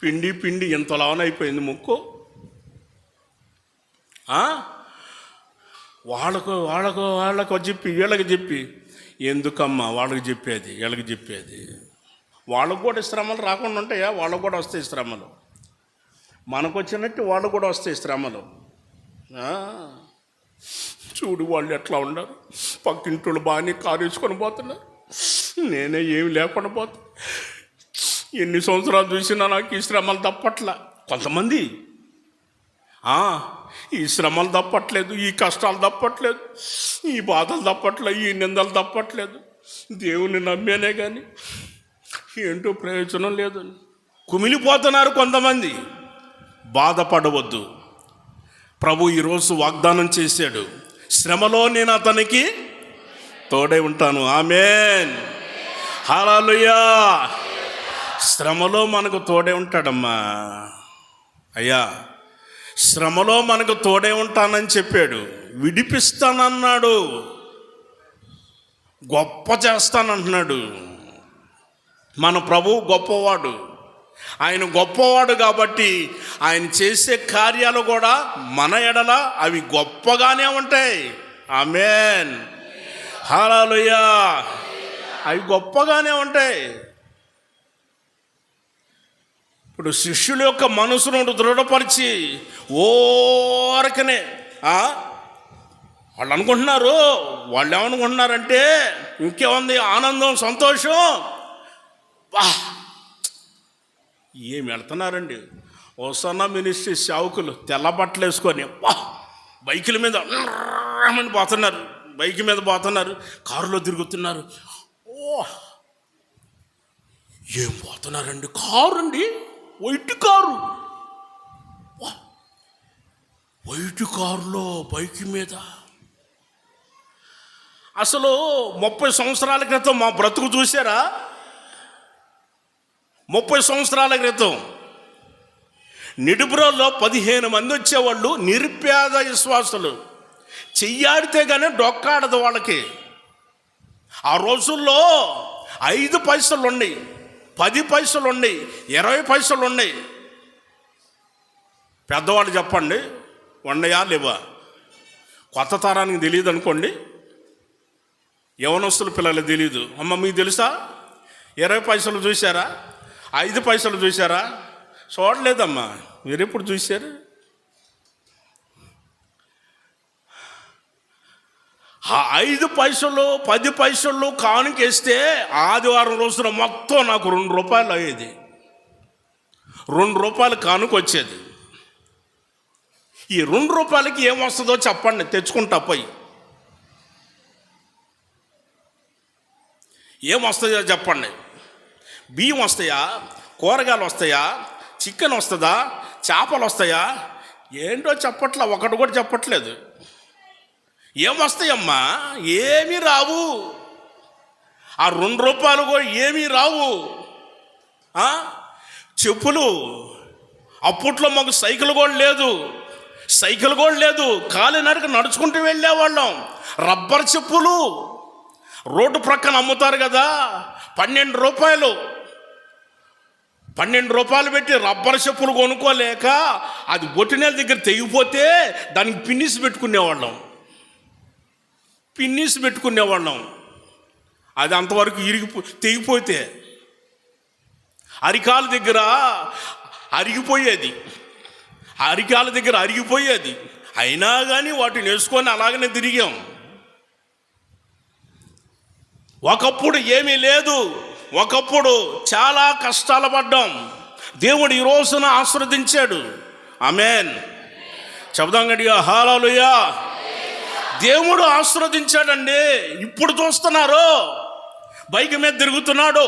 పిండి పిండి ఎంత లావన అయిపోయింది ముక్కు. వాళ్ళకు చెప్పి, వీళ్ళకి చెప్పి, ఎందుకమ్మా వాళ్ళకి చెప్పేది, వీళ్ళకి చెప్పేది. వాళ్ళకు కూడా శ్రమలు రాకుండా ఉంటాయా? వాళ్ళకు కూడా వస్తాయి శ్రమలు. మనకు వచ్చినట్టు వాళ్ళకు కూడా వస్తాయి శ్రమలు. చూడు వాళ్ళు ఎట్లా ఉన్నారు, పక్కింటోళ్ళు బాగానే కారు వేసుకొని పోతున్నారు, నేనే ఏమి లేకుండా పోతున్నా. ఎన్ని సంవత్సరాలు చూసినా నాకు ఈ శ్రమలు తప్పట్లా. కొంతమంది ఈ శ్రమలు తప్పట్లేదు, ఈ కష్టాలు తప్పట్లేదు, ఈ బాధలు తప్పట్లేదు, ఈ నిందలు తప్పట్లేదు, దేవుని నమ్మేనే కానీ ఏంటో ప్రయోజనం లేదని కుమిలిపోతున్నారు కొంతమంది. బాధపడవద్దు. ప్రభు ఈరోజు వాగ్దానం చేశాడు, శ్రమలో నేను అతనికి తోడై ఉంటాను. ఆమేన్ హల్లెలూయా. శ్రమలో మనకు తోడే ఉంటాడమ్మా. అయ్యా, శ్రమలో మనకు తోడే ఉంటానని చెప్పాడు, విడిపిస్తానన్నాడు, గొప్ప చేస్తానంటున్నాడు. మన ప్రభువు గొప్పవాడు. ఆయన గొప్పవాడు కాబట్టి ఆయన చేసే కార్యాలు కూడా మన ఎడల అవి గొప్పగానే ఉంటాయి. ఆమేన్ హల్లెలూయా. అవి గొప్పగానే ఉంటాయి. ఇప్పుడు శిష్యుల యొక్క మనసును దృఢపరిచి ఓరకనే వాళ్ళు అనుకుంటున్నారు, వాళ్ళు ఏమనుకుంటున్నారంటే ఇంకేముంది, ఆనందం, సంతోషం. ఏమి వెళ్తున్నారండి ఓసన్నా మినిస్ట్రీ సేవకులు తెల్ల బట్టలు వేసుకొని బైకుల మీద పోతున్నారు, బైక్ మీద పోతున్నారు, కారులో తిరుగుతున్నారు. ఏం పోతున్నారండి? కారు అండి, వైట్ కారు, వైట్ కారులో బైక్ మీద. అసలు 30 సంవత్సరాల క్రితం మా బ్రతుకు చూసారా? 30 సంవత్సరాల క్రితం నిడుబ్రోల్లో 15 మంది వచ్చేవాళ్ళు, నిరుపేద విశ్వాసులు. చెయ్యాడితే కానీ డొక్కాడదు వాళ్ళకి. ఆ రోజుల్లో 5 పైసలు ఉన్నాయి, 10 పైసలు ఉన్నాయి, 20 పైసలు ఉన్నాయి. పెద్దవాళ్ళు చెప్పండి, ఉన్నాయా లేవా? కొత్త తరానికి తెలియదు అనుకోండి, యవనస్తుల పిల్లలకు తెలియదు. అమ్మ మీకు తెలుసా? 20 పైసలు చూసారా? 5 పైసలు చూసారా? చూడలేదమ్మా. మీరు ఎప్పుడు చూశారు? ఆ 5 పైసలు 10 పైసలు కానుకేస్తే ఆదివారం రోజున మొత్తం నాకు 2 రూపాయలు అయ్యేది. 2 రూపాయలు కానుకొచ్చేది. ఈ 2 రూపాయలకి ఏమొస్తుందో చెప్పండి, తెచ్చుకుంటా పోయి. ఏమొస్తుందో చెప్పండి. బియ్యం వస్తాయా? కూరగాయలు వస్తాయా? చికెన్ వస్తుందా? చేపలు వస్తాయా? ఏంటో చెప్పట్లా, ఒకటి కూడా చెప్పట్లేదు. ఏమొస్తాయమ్మా? ఏమీ రావు. ఆ 2 రూపాయలు కూడా ఏమీ రావు. చెప్పులు అప్పట్లో మాకు సైకిల్ కూడా లేదు, కాలినడక నడుచుకుంటూ వెళ్ళేవాళ్ళం. రబ్బర్ చెప్పులు రోడ్డు ప్రక్కన అమ్ముతారు కదా, 12 రూపాయలు పెట్టి రబ్బర్ చెప్పులు కొనుక్కోలేక అది బొట్టినేల దగ్గర తెగిపోతే దానికి పిన్నిస్ పెట్టుకునేవాళ్ళం. అది అంతవరకు తెగిపోతే అరికాల దగ్గర అరిగిపోయేది. అయినా కానీ వాటిని వేసుకొని అలాగనే తిరిగాం. ఒకప్పుడు ఏమీ లేదు, ఒకప్పుడు చాలా కష్టాలు పడ్డాం. దేవుడు ఈ రోజున ఆశీర్వదించాడు. ఆమేన్. చెబుదాం గట్టిగా హల్లెలూయా. దేవుడు ఆశీర్వదించాడండి. ఇప్పుడు చూస్తున్నారు, బైక్ మీద తిరుగుతున్నాడు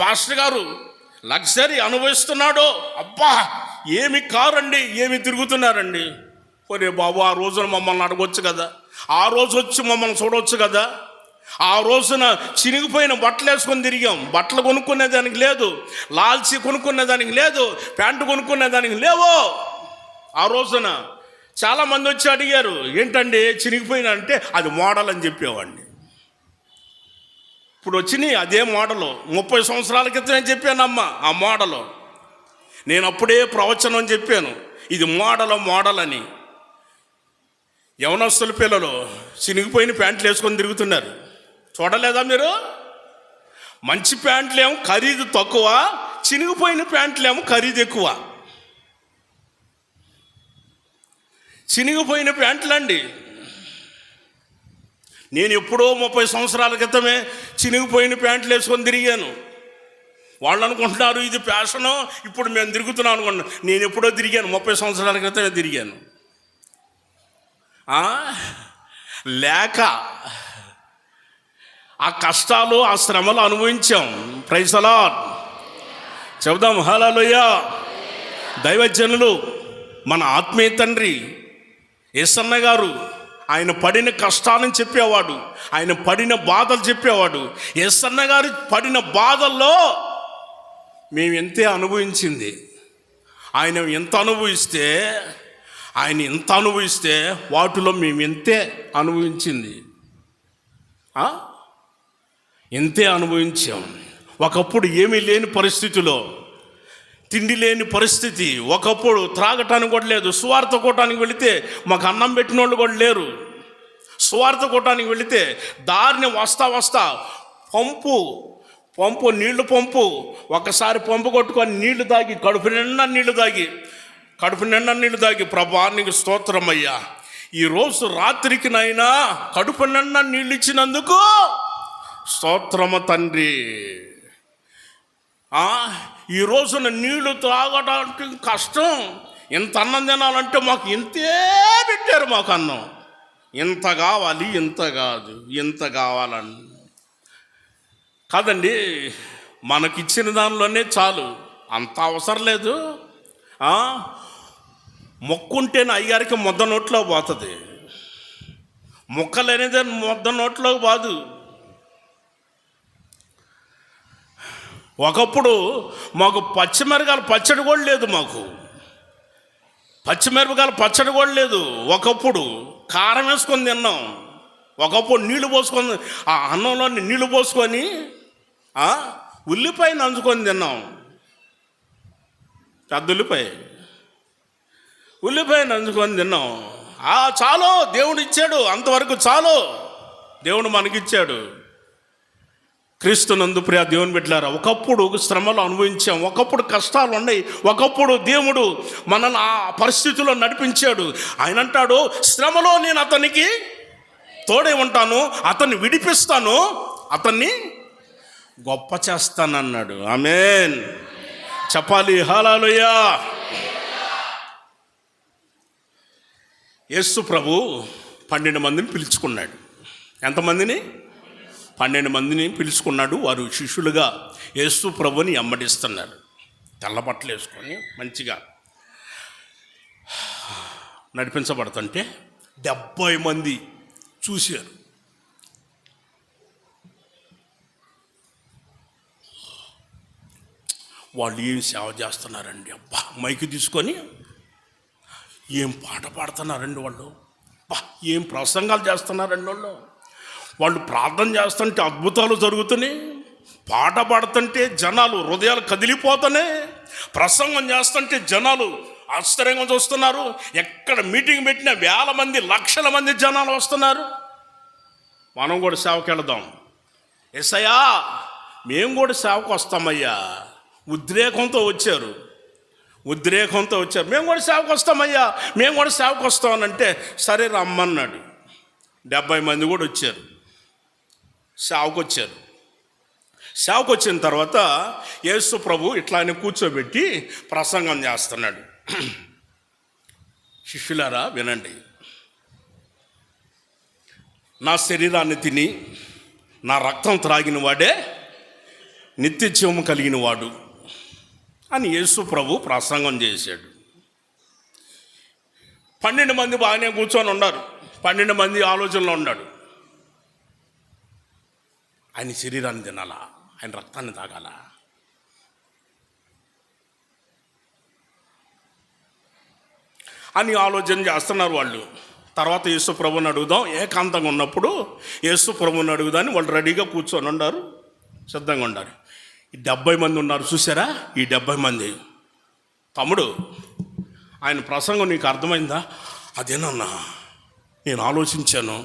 పాస్టర్ గారు, లగ్జరీ అనుభవిస్తున్నాడు. అబ్బా ఏమి కారు అండి, ఏమి తిరుగుతున్నారండి. ఒరే బాబు, ఆ రోజున మమ్మల్ని అడగొచ్చు కదా, ఆ రోజు వచ్చి మమ్మల్ని చూడవచ్చు కదా. ఆ రోజున చినిగిపోయిన బట్టలు వేసుకొని తిరిగాం. బట్టలు కొనుక్కునే దానికి లేదు, లాల్చి కొనుక్కునే దానికి లేదు, ప్యాంటు కొనుక్కునే దానికి లేవు. ఆ రోజున చాలామంది వచ్చి అడిగారు, ఏంటండి చినిగిపోయిన అంటే అది మోడల్ అని చెప్పేవాడిని. ఇప్పుడు వచ్చినాయి అదే మోడలు. 30 సంవత్సరాల క్రితం నేను చెప్పానమ్మా ఆ మోడలు. నేను అప్పుడే ప్రవచనం చెప్పాను, ఇది మోడల్ అని. యవనస్తుల పిల్లలు చినిగిపోయిన ప్యాంట్లు వేసుకొని తిరుగుతున్నారు. చూడలేదా మీరు? మంచి ప్యాంట్లేమో ఖరీదు తక్కువ, చినిగిపోయిన ప్యాంట్లేమో ఖరీదు ఎక్కువ. చినిగిపోయిన ప్యాంట్లండి. నేను ఎప్పుడో 30 సంవత్సరాల క్రితమే చినిగిపోయిన ప్యాంట్లు వేసుకొని తిరిగాను. వాళ్ళు అనుకుంటున్నారు ఇది ఫ్యాషను, ఇప్పుడు మేము తిరుగుతున్నాం అనుకుంటున్నాం. నేను ఎప్పుడో తిరిగాను, 30 సంవత్సరాల క్రితమే తిరిగాను. లేక ఆ కష్టాలు ఆ శ్రమలు అనుభవించాం. Praise the lord. చెబుదాం హల్లెలూయా. దైవజనులు, మన ఆత్మీయ తండ్రి యేసన్న గారు ఆయన పడిన కష్టాలను చెప్పేవాడు, ఆయన పడిన బాధలు చెప్పేవాడు. యేసన్న గారు పడిన బాధల్లో మేము ఎంతే అనుభవించింది. ఆయన ఎంత అనుభవిస్తే వాటిలో మేము ఎంతే అనుభవించింది. ఎంతే అనుభవించాం. ఒకప్పుడు ఏమీ లేని పరిస్థితిలో, తిండి లేని పరిస్థితి, ఒకప్పుడు త్రాగటానికి కూడా లేదు. సువార్త కోటానికి వెళితే మాకు అన్నం పెట్టిన వాళ్ళు కూడా లేరు. సువార్త కోటానికి వెళితే దారిని వస్తా పంపు నీళ్లు పంపు, ఒకసారి పంపు కొట్టుకొని నీళ్లు తాగి కడుపు నిండా నీళ్లు తాగి ప్రభా నీకు స్తోత్రమయ్యా, ఈరోజు రాత్రికి నైనా కడుపు నిండా నీళ్ళు ఇచ్చినందుకు స్తోత్రము తండ్రి. ఈ రోజున నీళ్లు తాగడానికి కష్టం, ఇంత అన్నం తినాలంటే మాకు ఇంతే పెట్టారు. మాకు అన్నం ఇంత కావాలి, ఇంత కాదు, ఇంత కావాలని కాదండి. మనకిచ్చిన దానిలోనే చాలు, అంత అవసరం లేదు. మొక్కుంటేనే అయ్యారికి ముద్ద నోట్లో పోతుంది, మొక్కలనేది ముద్ద నోట్లో బాదు. ఒకప్పుడు మాకు పచ్చిమిరపకాయల పచ్చడి కూడా లేదు. ఒకప్పుడు కారం వేసుకొని తిన్నాం. ఒకప్పుడు నీళ్లు పోసుకొని, ఆ అన్నంలో నీళ్లు పోసుకొని ఉల్లిపాయ నంచుకొని తిన్నాం. పెద్ద ఉల్లిపాయ నంచుకొని తిన్నాం. చాలు, దేవుడు ఇచ్చాడు, అంతవరకు చాలు, దేవుడు మనకిచ్చాడు. క్రీస్తునందు ప్రియ దేవుని బిడ్డలారా, ఒకప్పుడు శ్రమలు అనుభవించాం, ఒకప్పుడు కష్టాలు ఉన్నాయి, ఒకప్పుడు దేవుడు మనల్ని ఆ పరిస్థితుల్లో నడిపించాడు. ఆయన అంటాడు, శ్రమలో నేను అతనికి తోడే ఉంటాను, అతన్ని విడిపిస్తాను, అతన్ని గొప్ప చేస్తానన్నాడు. ఆమేన్. చెప్పాలి హల్లెలూయా. యేసు ప్రభు 12 మందిని పిలుచుకున్నాడు. ఎంతమందిని? 12 మందిని పిలుచుకున్నాడు. వారు శిష్యులుగా యేసు ప్రభుని వెంబడిస్తున్నారు. తెల్ల బట్టలు వేసుకొని మంచిగా నడిపించబడుతుంటే 70 మంది చూశారు. వాళ్ళు ఏం సేవ చేస్తున్నారండి, అబ్బా మైకి తీసుకొని ఏం పాట పాడుతున్నారండి వాళ్ళు, అబ్బా ఏం ప్రసంగాలు చేస్తున్నారండి వాళ్ళు ప్రార్థన చేస్తుంటే అద్భుతాలు జరుగుతున్నాయి, పాట పాడుతుంటే జనాలు హృదయాలు కదిలిపోతున్నాయి, ప్రసంగం చేస్తుంటే జనాలు ఆశ్చర్యంగా చూస్తున్నారు. ఎక్కడ మీటింగ్ పెట్టినా వేల మంది లక్షల మంది జనాలు వస్తున్నారు. మనం కూడా సేవకి వెళదాం. యేసయ్యా మేము కూడా సేవకు వస్తామయ్యా, ఉద్రేకంతో వచ్చారు, మేము కూడా సేవకు వస్తామయ్యా, మేము కూడా సేవకు వస్తామనంటే సరే రమ్మన్నాడు. 70 మంది కూడా వచ్చారు, సేవకు వచ్చిన తర్వాత యేసు ప్రభు ఇట్లానే కూర్చోబెట్టి ప్రసంగం చేస్తున్నాడు. శిష్యులారా వినండి, నా శరీరాన్ని తిని నా రక్తం త్రాగిన వాడే నిత్య జీవము కలిగిన వాడు అని యేసు ప్రభు ప్రసంగం చేశాడు. 12 మంది బాగానే కూర్చొని ఉన్నారు, 12 మంది ఆలోచనలో ఉన్నాడు. ఆయన శరీరాన్ని తినాలా, ఆయన రక్తాన్ని తాగాల, అని ఆలోచన చేస్తున్నారు వాళ్ళు. తర్వాత యేసు ప్రభుని అడుగుదాం, ఏకాంతంగా ఉన్నప్పుడు యేసు ప్రభుని అడుగుదాన్ని వాళ్ళు రెడీగా కూర్చొని ఉన్నారు, సిద్ధంగా ఉండాలి. ఈ 70 మంది ఉన్నారు చూసారా, ఈ 70 మంది. తమ్ముడు ఆయన ప్రసంగం నీకు అర్థమైందా? అదేనన్నా నేను ఆలోచించాను,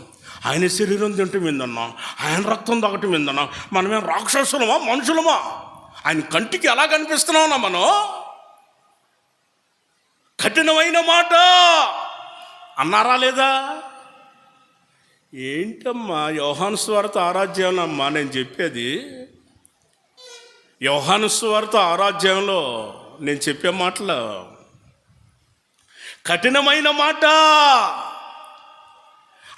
ఆయన శరీరం తింటం ఏందన్నా, ఆయన రక్తం తాగటం ఏందన్నా, మనమేం రాక్షసులమా మనుషులమా? ఆయన కంటికి ఎలా కనిపిస్తున్నామన్నా మనం? కఠినమైన మాట అన్నారా లేదా? ఏంటమ్మా యోహాను సువార్త ఆరాధ్యానమ్మా నేను చెప్పేది, యోహాను సువార్త ఆరాధ్యంలో నేను చెప్పే మాటలు కఠినమైన మాట.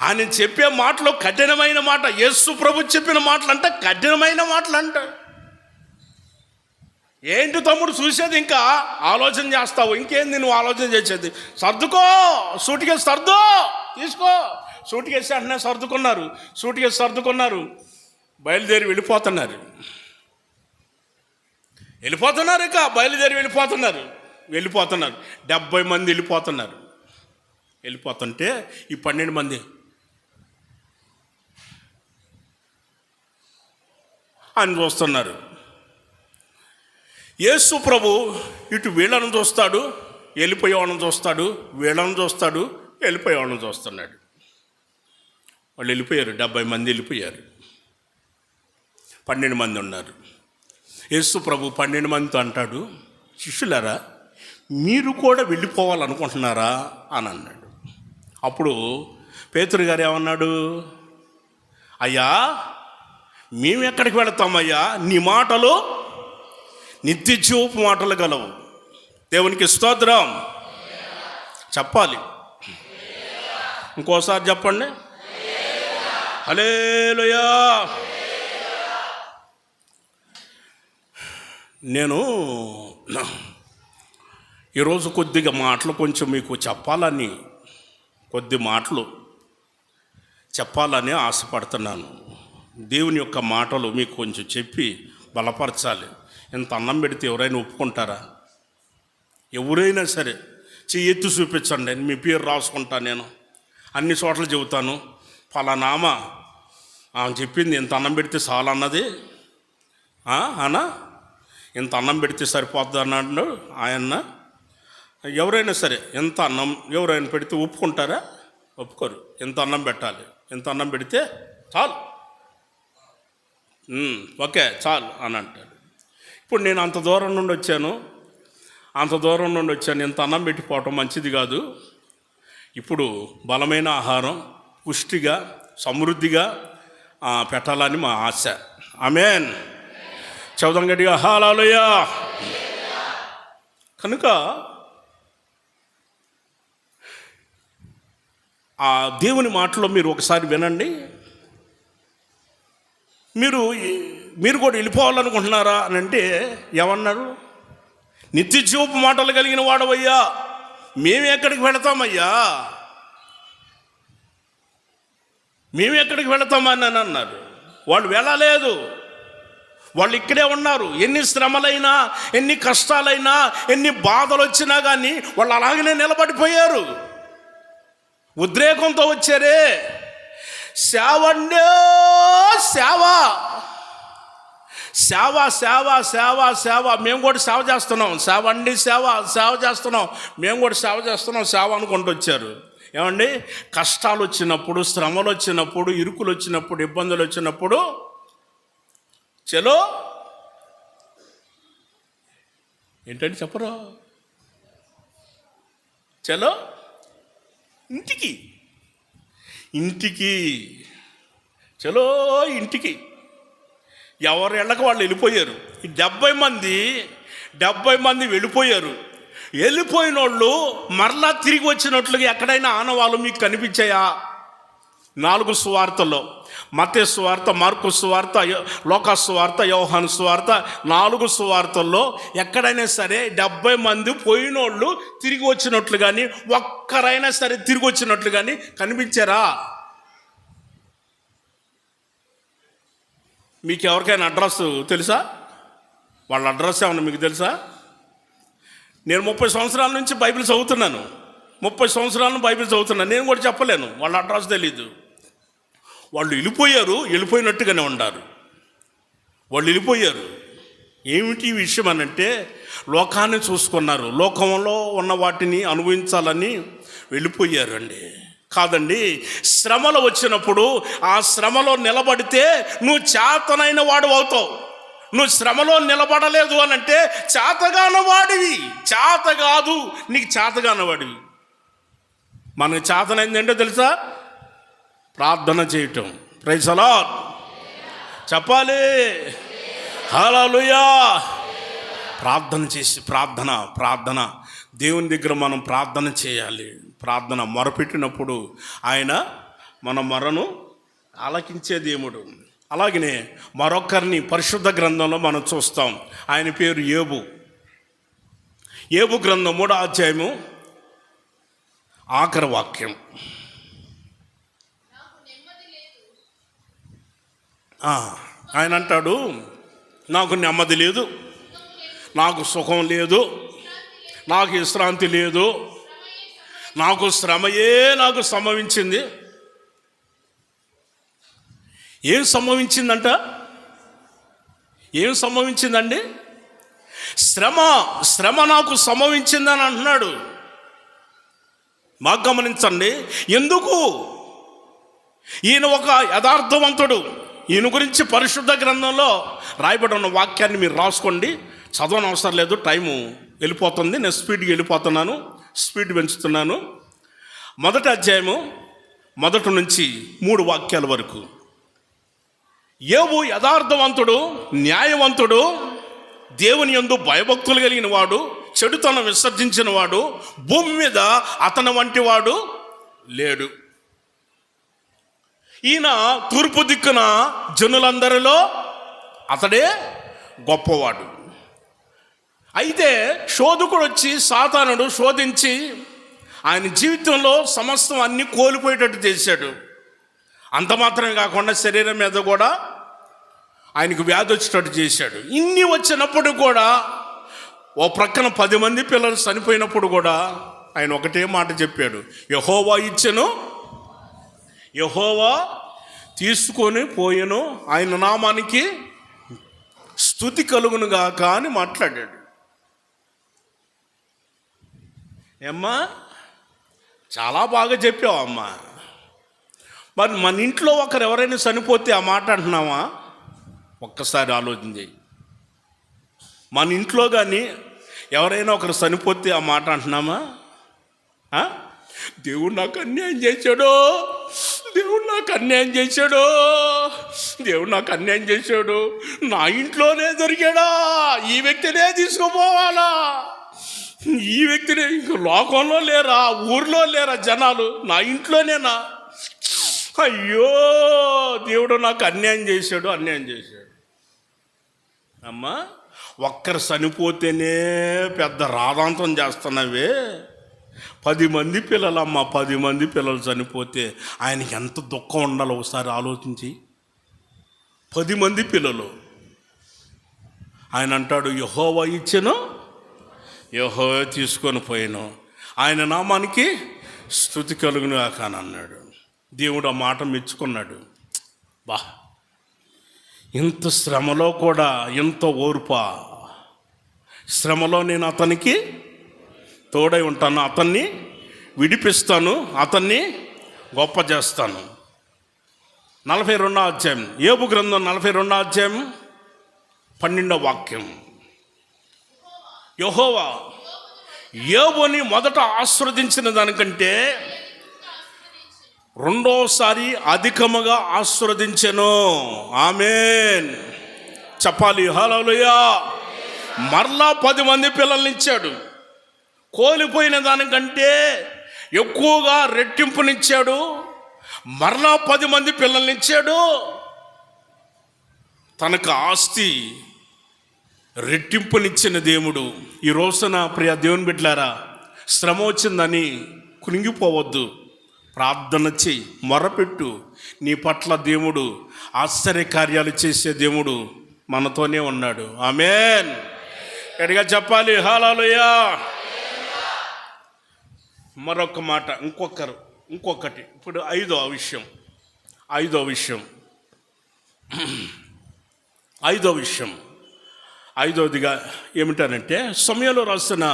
ఆయన చెప్పే మాటలో కఠినమైన మాట, యేసు ప్రభు చెప్పిన మాటలు అంటే కఠినమైన మాటలు అంట. ఏంటి తమ్ముడు చూసేది, ఇంకా ఆలోచన చేస్తావు, ఇంకేంది నువ్వు ఆలోచన చేసేది? సర్దుకో, సూటికేసి సర్దు, తీసుకో. సూటికేసి అంటనే సర్దుకున్నారు, బయలుదేరి వెళ్ళిపోతున్నారు. ఇక బయలుదేరి వెళ్ళిపోతున్నారు. 70 మంది వెళ్ళిపోతుంటే ఈ 12 మంది అని చూస్తున్నారు. యేసు ప్రభు ఇటు వీళ్ళను చూస్తాడు, వెళ్ళిపోయేవాళ్ళని చూస్తాడు, వీళ్ళను చూస్తాడు, వెళ్ళిపోయేవాళ్ళని చూస్తున్నాడు. వాళ్ళు వెళ్ళిపోయారు, 70 మంది వెళ్ళిపోయారు, 12 మంది ఉన్నారు. యేసు ప్రభు 12 మందితో అంటాడు, శిష్యులారా మీరు కూడా వెళ్ళిపోవాలనుకుంటున్నారా అని అన్నాడు. అప్పుడు పేతురు గారు ఏమన్నాడు? అయ్యా మేము ఎక్కడికి వెళతామయ్యా, నీ మాటలు నిత్య జీవపు మాటలు గలవు. దేవునికి స్తోత్రం చెప్పాలి. ఇంకోసారి చెప్పండి, హల్లెలూయా. నేను ఈరోజు కొద్దిగా మాటలు కొంచెం మీకు కొద్ది మాటలు చెప్పాలని ఆశపడుతున్నాను. దేవుని యొక్క మాటలు మీకు కొంచెం చెప్పి బలపరచాలి. ఇంత అన్నం పెడితే ఎవరైనా ఒప్పుకుంటారా? ఎవరైనా సరే చెయ్యి ఎత్తి చూపించండి, మీ పేరు రాసుకుంటాను. నేను అన్ని చోట్ల చెబుతాను, ఫలానామా ఆమె చెప్పింది ఇంత అన్నం పెడితే చాలు అన్నది అనా, ఇంత అన్నం పెడితే సరిపోద్ది అన్నాడు ఆయన. ఎవరైనా సరే ఎంత అన్నం ఎవరైనా పెడితే ఒప్పుకుంటారా? ఒప్పుకోరు. ఎంత అన్నం పెట్టాలి, ఎంత అన్నం పెడితే చాలు, ఓకే చాలు అని అంటాడు. ఇప్పుడు నేను అంత దూరం నుండి వచ్చాను, ఇంత అన్నం పెట్టిపోవటం మంచిది కాదు. ఇప్పుడు బలమైన ఆహారం పుష్టిగా సమృద్ధిగా పెట్టాలని మా ఆశ. ఆమేన్. చదువు గట్టిగా హల్లెలూయా. కనుక ఆ దేవుని మాటలో మీరు ఒకసారి వినండి. మీరు కూడా వెళ్ళిపోవాలనుకుంటున్నారా అని అంటే ఏమన్నారు? నిత్య జీవపు మాటలు కలిగిన వాడవయ్యా, మేము ఎక్కడికి వెళతామయ్యా, మేము ఎక్కడికి వెళతామని అన్నారు. వాళ్ళు వెళ్ళలేదు, వాళ్ళు ఇక్కడే ఉన్నారు. ఎన్ని శ్రమలైనా, ఎన్ని కష్టాలైనా, ఎన్ని బాధలు వచ్చినా కానీ వాళ్ళు అలాగనే నిలబడిపోయారు. ఉద్రేకంతో వచ్చారే. సేవండే సేవ, సేవ సేవ సేవ సేవ. మేము కూడా సేవ చేస్తున్నాం. సేవ అండి, సేవ సేవ చేస్తున్నాం, మేము కూడా సేవ చేస్తున్నాం, సేవ అనుకుంటూ వచ్చారు. ఏమండి, కష్టాలు వచ్చినప్పుడు, శ్రమలు వచ్చినప్పుడు, ఇరుకులు వచ్చినప్పుడు, ఇబ్బందులు వచ్చినప్పుడు చలో ఏంటంటే చెప్పరా, చలో ఇంటికి, ఇంటికి చలో ఇంటికి. ఎవరి ఇళ్ళకి వాళ్ళు వెళ్ళిపోయారు. ఈ 70 మంది వెళ్ళిపోయారు. వెళ్ళిపోయిన వాళ్ళు మరలా తిరిగి వచ్చినట్లుగా ఎక్కడైనా ఆనవాళ్ళు మీకు కనిపించాయా? 4 సువార్తల్లో, మత్తయి సువార్త, మార్కు సువార్త, లూకా సువార్త, యోహాను సువార్త, 4 సువార్తల్లో ఎక్కడైనా సరే 70 మంది పోయినోళ్ళు తిరిగి వచ్చినట్లు కానీ, ఒక్కరైనా సరే తిరిగి వచ్చినట్లు కానీ కనిపించారా? మీకు ఎవరికైనా అడ్రస్ తెలుసా? వాళ్ళ అడ్రస్ ఏమన్నా మీకు తెలుసా? నేను 30 సంవత్సరాల నుంచి బైబిల్ చదువుతున్నాను. 30 సంవత్సరాలను బైబిల్ చదువుతున్నాను. నేను కూడా చెప్పలేను, వాళ్ళ అడ్రస్ తెలీదు. వాళ్ళు వెళ్ళిపోయారు, వెళ్ళిపోయినట్టుగానే ఉన్నారు. వాళ్ళు వెళ్ళిపోయారు. ఏమిటి ఈ విషయం అనంటే, లోకాన్ని చూసుకున్నారు, లోకంలో ఉన్న వాటిని అనుభవించాలని వెళ్ళిపోయారు అండి. కాదండి, శ్రమలు వచ్చినప్పుడు ఆ శ్రమలో నిలబడితే నువ్వు చేతనైన వాడు అవుతావు. నువ్వు శ్రమలో నిలబడలేదు అని అంటే చేతగానవాడివి. చేత కాదు, నీకు చేతగానవాడివి. మనకు చేతనైంది ఏంటో తెలుసా? ప్రార్థన చేయటం. ప్రైజ్ ది లార్డ్ చెప్పాలి. హల్లెలూయా. ప్రార్థన చేసి, ప్రార్థన దేవుని దగ్గర మనం ప్రార్థన చేయాలి. ప్రార్థన మొరపెట్టినప్పుడు ఆయన మన మొరను ఆలకించే దేవుడు. అలాగనే మరొకరిని పరిశుద్ధ గ్రంథంలో మనం చూస్తాం. ఆయన పేరు యోబు. యోబు గ్రంథం 3వ అధ్యాయము ఆఖరి వాక్యం. ఆయన అంటాడు, నాకు నెమ్మది లేదు, నాకు సుఖం లేదు, నాకు విశ్రాంతి లేదు, నాకు శ్రమయే నాకు సంభవించింది. ఏం సంభవించిందంట? ఏం సంభవించిందండి? శ్రమ నాకు సంభవించిందని అంటున్నాడు. మాకు గమనించండి, ఎందుకు? ఈయన ఒక యథార్థవంతుడు. ఈయన గురించి పరిశుద్ధ గ్రంథంలో రాయబడి ఉన్న వాక్యాన్ని మీరు రాసుకోండి. చదవని అవసరం లేదు, టైము వెళ్ళిపోతుంది. నేను స్పీడ్కి వెళ్ళిపోతున్నాను, స్పీడ్ పెంచుతున్నాను. 1వ అధ్యాయము 1 నుంచి 3 వాక్యాల వరకు. యోబు యథార్థవంతుడు, న్యాయవంతుడు, దేవుని యందు భయభక్తులు కలిగిన వాడు, చెడుతనం విసర్జించిన వాడు. భూమి మీద అతని వంటి వాడు లేడు. ఈయన తూర్పు దిక్కున జనులందరిలో అతడే గొప్పవాడు. అయితే శోధకుడు వచ్చి, సాతానుడు శోధించి ఆయన జీవితంలో సమస్తం అన్నీ కోల్పోయేటట్టు చేశాడు. అంత మాత్రమే కాకుండా శరీరం మీద కూడా ఆయనకు వ్యాధి వచ్చేటట్టు చేశాడు. ఇన్ని వచ్చినప్పుడు కూడా, ఓ ప్రక్కన 10 మంది పిల్లలు చనిపోయినప్పుడు కూడా ఆయన ఒకటే మాట చెప్పాడు, యెహోవా ఇచ్చెను, యెహోవా తీసుకొని పోయెను, ఆయన నామానికి స్తుతి కలుగును గాక అని మాట్లాడాడు. ఏమ్మా, చాలా బాగా చెప్పావు అమ్మా. మరి మన ఇంట్లో ఒకరు ఎవరైనా చనిపోతే ఆ మాట అంటున్నావా? ఒక్కసారి ఆలోచన చేయి. మన ఇంట్లో కానీ ఎవరైనా ఒకరు చనిపోతే ఆ మాట అంటున్నామా? దేవుడు నాకు అన్యాయం చేశాడు, దేవుడు నాకు అన్యాయం చేశాడు, దేవుడు నాకు అన్యాయం చేశాడు, నా ఇంట్లోనే దొరికాడా, ఈ వ్యక్తినే తీసుకుపోవాలా, ఈ వ్యక్తినే, ఇంక లోకంలో లేరా, ఊర్లో లేరా జనాలు, నా ఇంట్లోనేనా? అయ్యో, దేవుడు నాకు అన్యాయం చేశాడు, అన్యాయం చేశాడు. అమ్మా, ఒక్కరు చనిపోతేనే పెద్ద రాధాంతం చేస్తున్నావే. 10 మంది పిల్లలమ్మ, 10 మంది పిల్లలు చనిపోతే ఆయనకి ఎంత దుఃఖం ఉండాలో ఒకసారి ఆలోచించి. 10 మంది పిల్లలు ఆయన అంటాడు, యెహోవా ఇచ్చెను, యెహోవా తీసుకొని పోయాను, ఆయన నామానికి స్తుతి కలుగును గాక అని అన్నాడు. దేవుడు ఆ మాట మెచ్చుకున్నాడు. బా, ఇంత శ్రమలో కూడా ఇంత ఓర్పా, శ్రమలో నేను అతనికి తోడై ఉంటాను, అతన్ని విడిపిస్తాను, అతన్ని గొప్ప చేస్తాను. 42వ అధ్యాయం, యోబు గ్రంథం 42వ అధ్యాయం 12వ వాక్యం. యెహోవా యోబుని మొదట ఆశీర్వదించిన దానికంటే రెండోసారి అధికముగా ఆశీర్వదించెను. ఆమేన్ చెప్పాలి. హల్లెలూయా. మరలా 10 మంది పిల్లల్ని ఇచ్చాడు. కోల్పోయిన దానికంటే ఎక్కువగా రెట్టింపునిచ్చాడు. మరలా 10 మంది పిల్లల్ని ఇచ్చాడు. తనకు ఆస్తి రెట్టింపునిచ్చిన దేవుడు. ఈ రోజున ప్రియ దేవుని బిడ్డలారా, శ్రమ వచ్చిందని కునిగిపోవద్దు. ప్రార్థన చెయ్యి, మొరపెట్టు. నీ పట్ల దేవుడు ఆశ్చర్యకార్యాలు చేసే దేవుడు మనతోనే ఉన్నాడు. ఆమేన్ గట్టిగా చెప్పాలి. హల్లెలూయా. మరొక మాట, ఇంకొకటి. ఇప్పుడు ఐదో విషయం ఐదవదిగా ఏమిటనంటే, సమయంలో రాసిన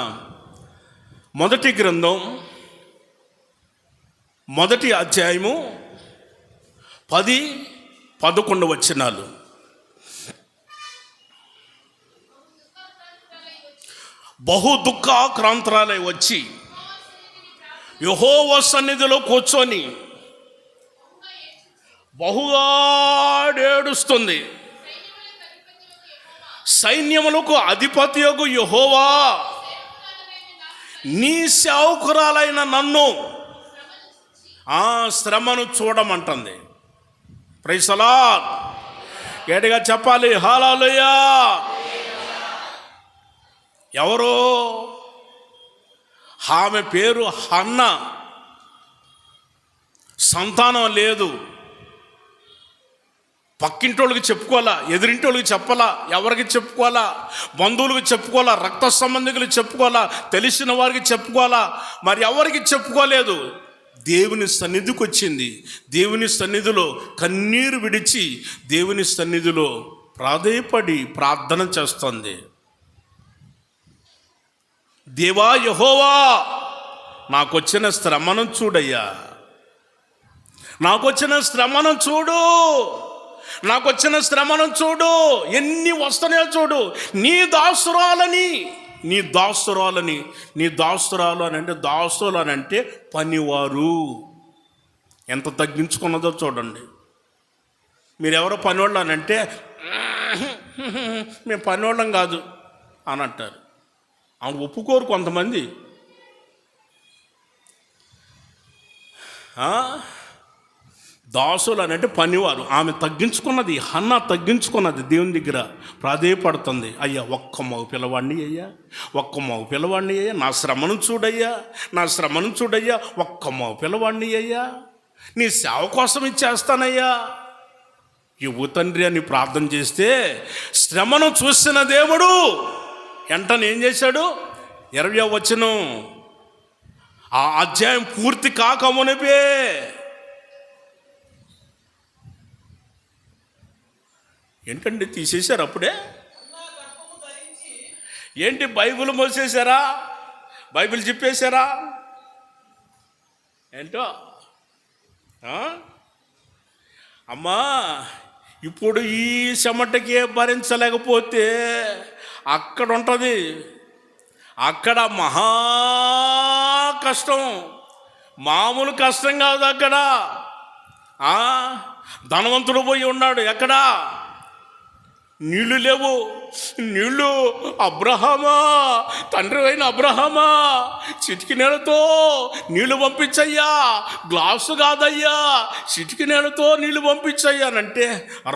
మొదటి గ్రంథం 1వ అధ్యాయము 10-11 వచనాలు. బహు దుఃఖాక్రాంతురాలై వచ్చి యెహోవా సన్నిధిలో కూర్చొని బహుగా ఏడుస్తుంది. సైన్యములకు అధిపతియగు యెహోవా, నీ సేవకురాలైన నన్ను ఆ శ్రమను చూడమంటుంది. Praise the Lord. గట్టిగా చెప్పాలి. హల్లెలూయా. ఎవరో, ఆమె పేరు హన్నా. సంతానం లేదు. పక్కింటోళ్ళకి చెప్పుకోవాలా, ఎదురింటోళ్ళకి చెప్పాలా, ఎవరికి చెప్పుకోవాలా, బంధువులకు చెప్పుకోవాలా, రక్త సంబంధికులకు చెప్పుకోవాలా, తెలిసిన వారికి చెప్పుకోవాలా, మరి ఎవరికి చెప్పుకోలేదు. దేవుని సన్నిధికి వచ్చింది. దేవుని సన్నిధిలో కన్నీరు విడిచి దేవుని సన్నిధిలో ప్రాధేయపడి ప్రార్థన చేస్తుంది. దేవా యెహోవా, నాకొచ్చిన శ్రమను చూడయ్యా, నాకొచ్చిన శ్రమను చూడు, నాకొచ్చిన శ్రమను చూడు, ఎన్ని వస్తున్నాయో చూడు. నీ దాసురాలు అని అంటే పనివారు. ఎంత తగ్గించుకున్నదో చూడండి. మీరెవరో పనివాళ్ళు అని అంటే మేము పనివాళ్ళం కాదు అని అంటారు. ఆమె ఒప్పుకోరు కొంతమంది. దాసులు అని అంటే పనివారు. ఆమె తగ్గించుకున్నది, హన్నా తగ్గించుకున్నది, దేవుని దగ్గర ప్రాధేయపడుతుంది. అయ్యా ఒక్క మగ పిల్లవాడిని అయ్యా, నా శ్రమను చూడయ్యా, ఒక్క మగ పిల్లవాడిని అయ్యా, నీ సేవ కోసం ఇచ్చేస్తానయ్యా. ఇవ్వు తండ్రి అని ప్రార్థన చేస్తే శ్రమను చూసిన దేవుడు వెంటనే ఏం చేశాడు? 20వ వచనం, ఆ అధ్యాయం పూర్తి కాకమునిపే ఏంటండి తీసేశారు అప్పుడే? ఏంటి బైబిల్ మోసేశారా? బైబిల్ చెప్పేశారా ఏంటో? అమ్మా, ఇప్పుడు ఈ చెమటకే భరించలేకపోతే అక్కడ ఉంటుంది, అక్కడ మహా కష్టం, మామూలు కష్టం కాదు. అక్కడ ధనవంతుడు పోయి ఉన్నాడు. ఎక్కడ నీళ్లు లేవు. నీళ్లు అబ్రహామా, తండ్రి అయిన అబ్రహామా, చిటికి నీళ్ళతో నీళ్లు పంపించయ్యా, గ్లాసు కాదయ్యా, చిటికి నీళ్ళతో నీళ్లు పంపించయ్యానంటే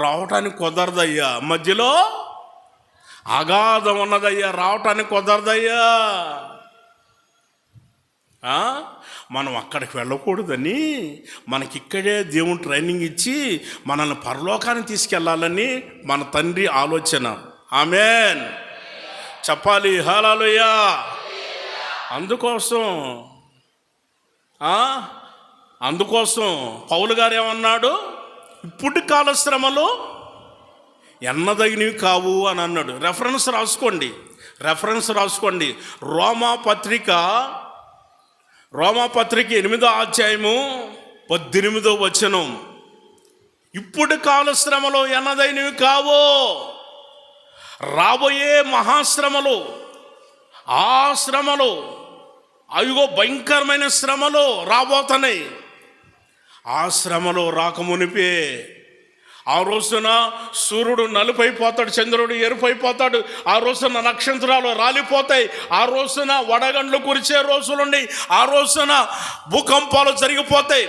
రావటానికి కుదరదయ్యా. మధ్యలో అగాధం ఉన్నదయ్యా, రావటానికి కుదరదయ్యా. మనం అక్కడికి వెళ్ళకూడదని మనకిక్కడే దేవుని ట్రైనింగ్ ఇచ్చి మనల్ని పరలోకానికి తీసుకెళ్ళాలని మన తండ్రి ఆలోచన. ఆమేన్ చెప్పాలి. హల్లెలూయా. అందుకోసం పౌలు గారు ఏమన్నాడు? ఇప్పుడు కాల శ్రమలు ఎన్నదగినవి కావు అని అన్నాడు. రెఫరెన్స్ రాసుకోండి. రోమాపత్రిక 8వ అధ్యాయము 18వ వచనం. ఇప్పుడు కాల శ్రమలు ఎన్నదైనవి కావు, రాబోయే మహాశ్రమలు, ఆ శ్రమలు అవిగో భయంకరమైన శ్రమలు రాబోతున్నాయి. ఆ శ్రమలు రాకమునిపే ఆ రోజున సూర్యుడు నలుపైపోతాడు, చంద్రుడు ఎరుపైపోతాడు, ఆ రోజున నక్షత్రాలు రాలిపోతాయి, ఆ రోజున వడగండ్లు కురిచే రోజులుండి, ఆ రోజున భూకంపాలు జరిగిపోతాయి,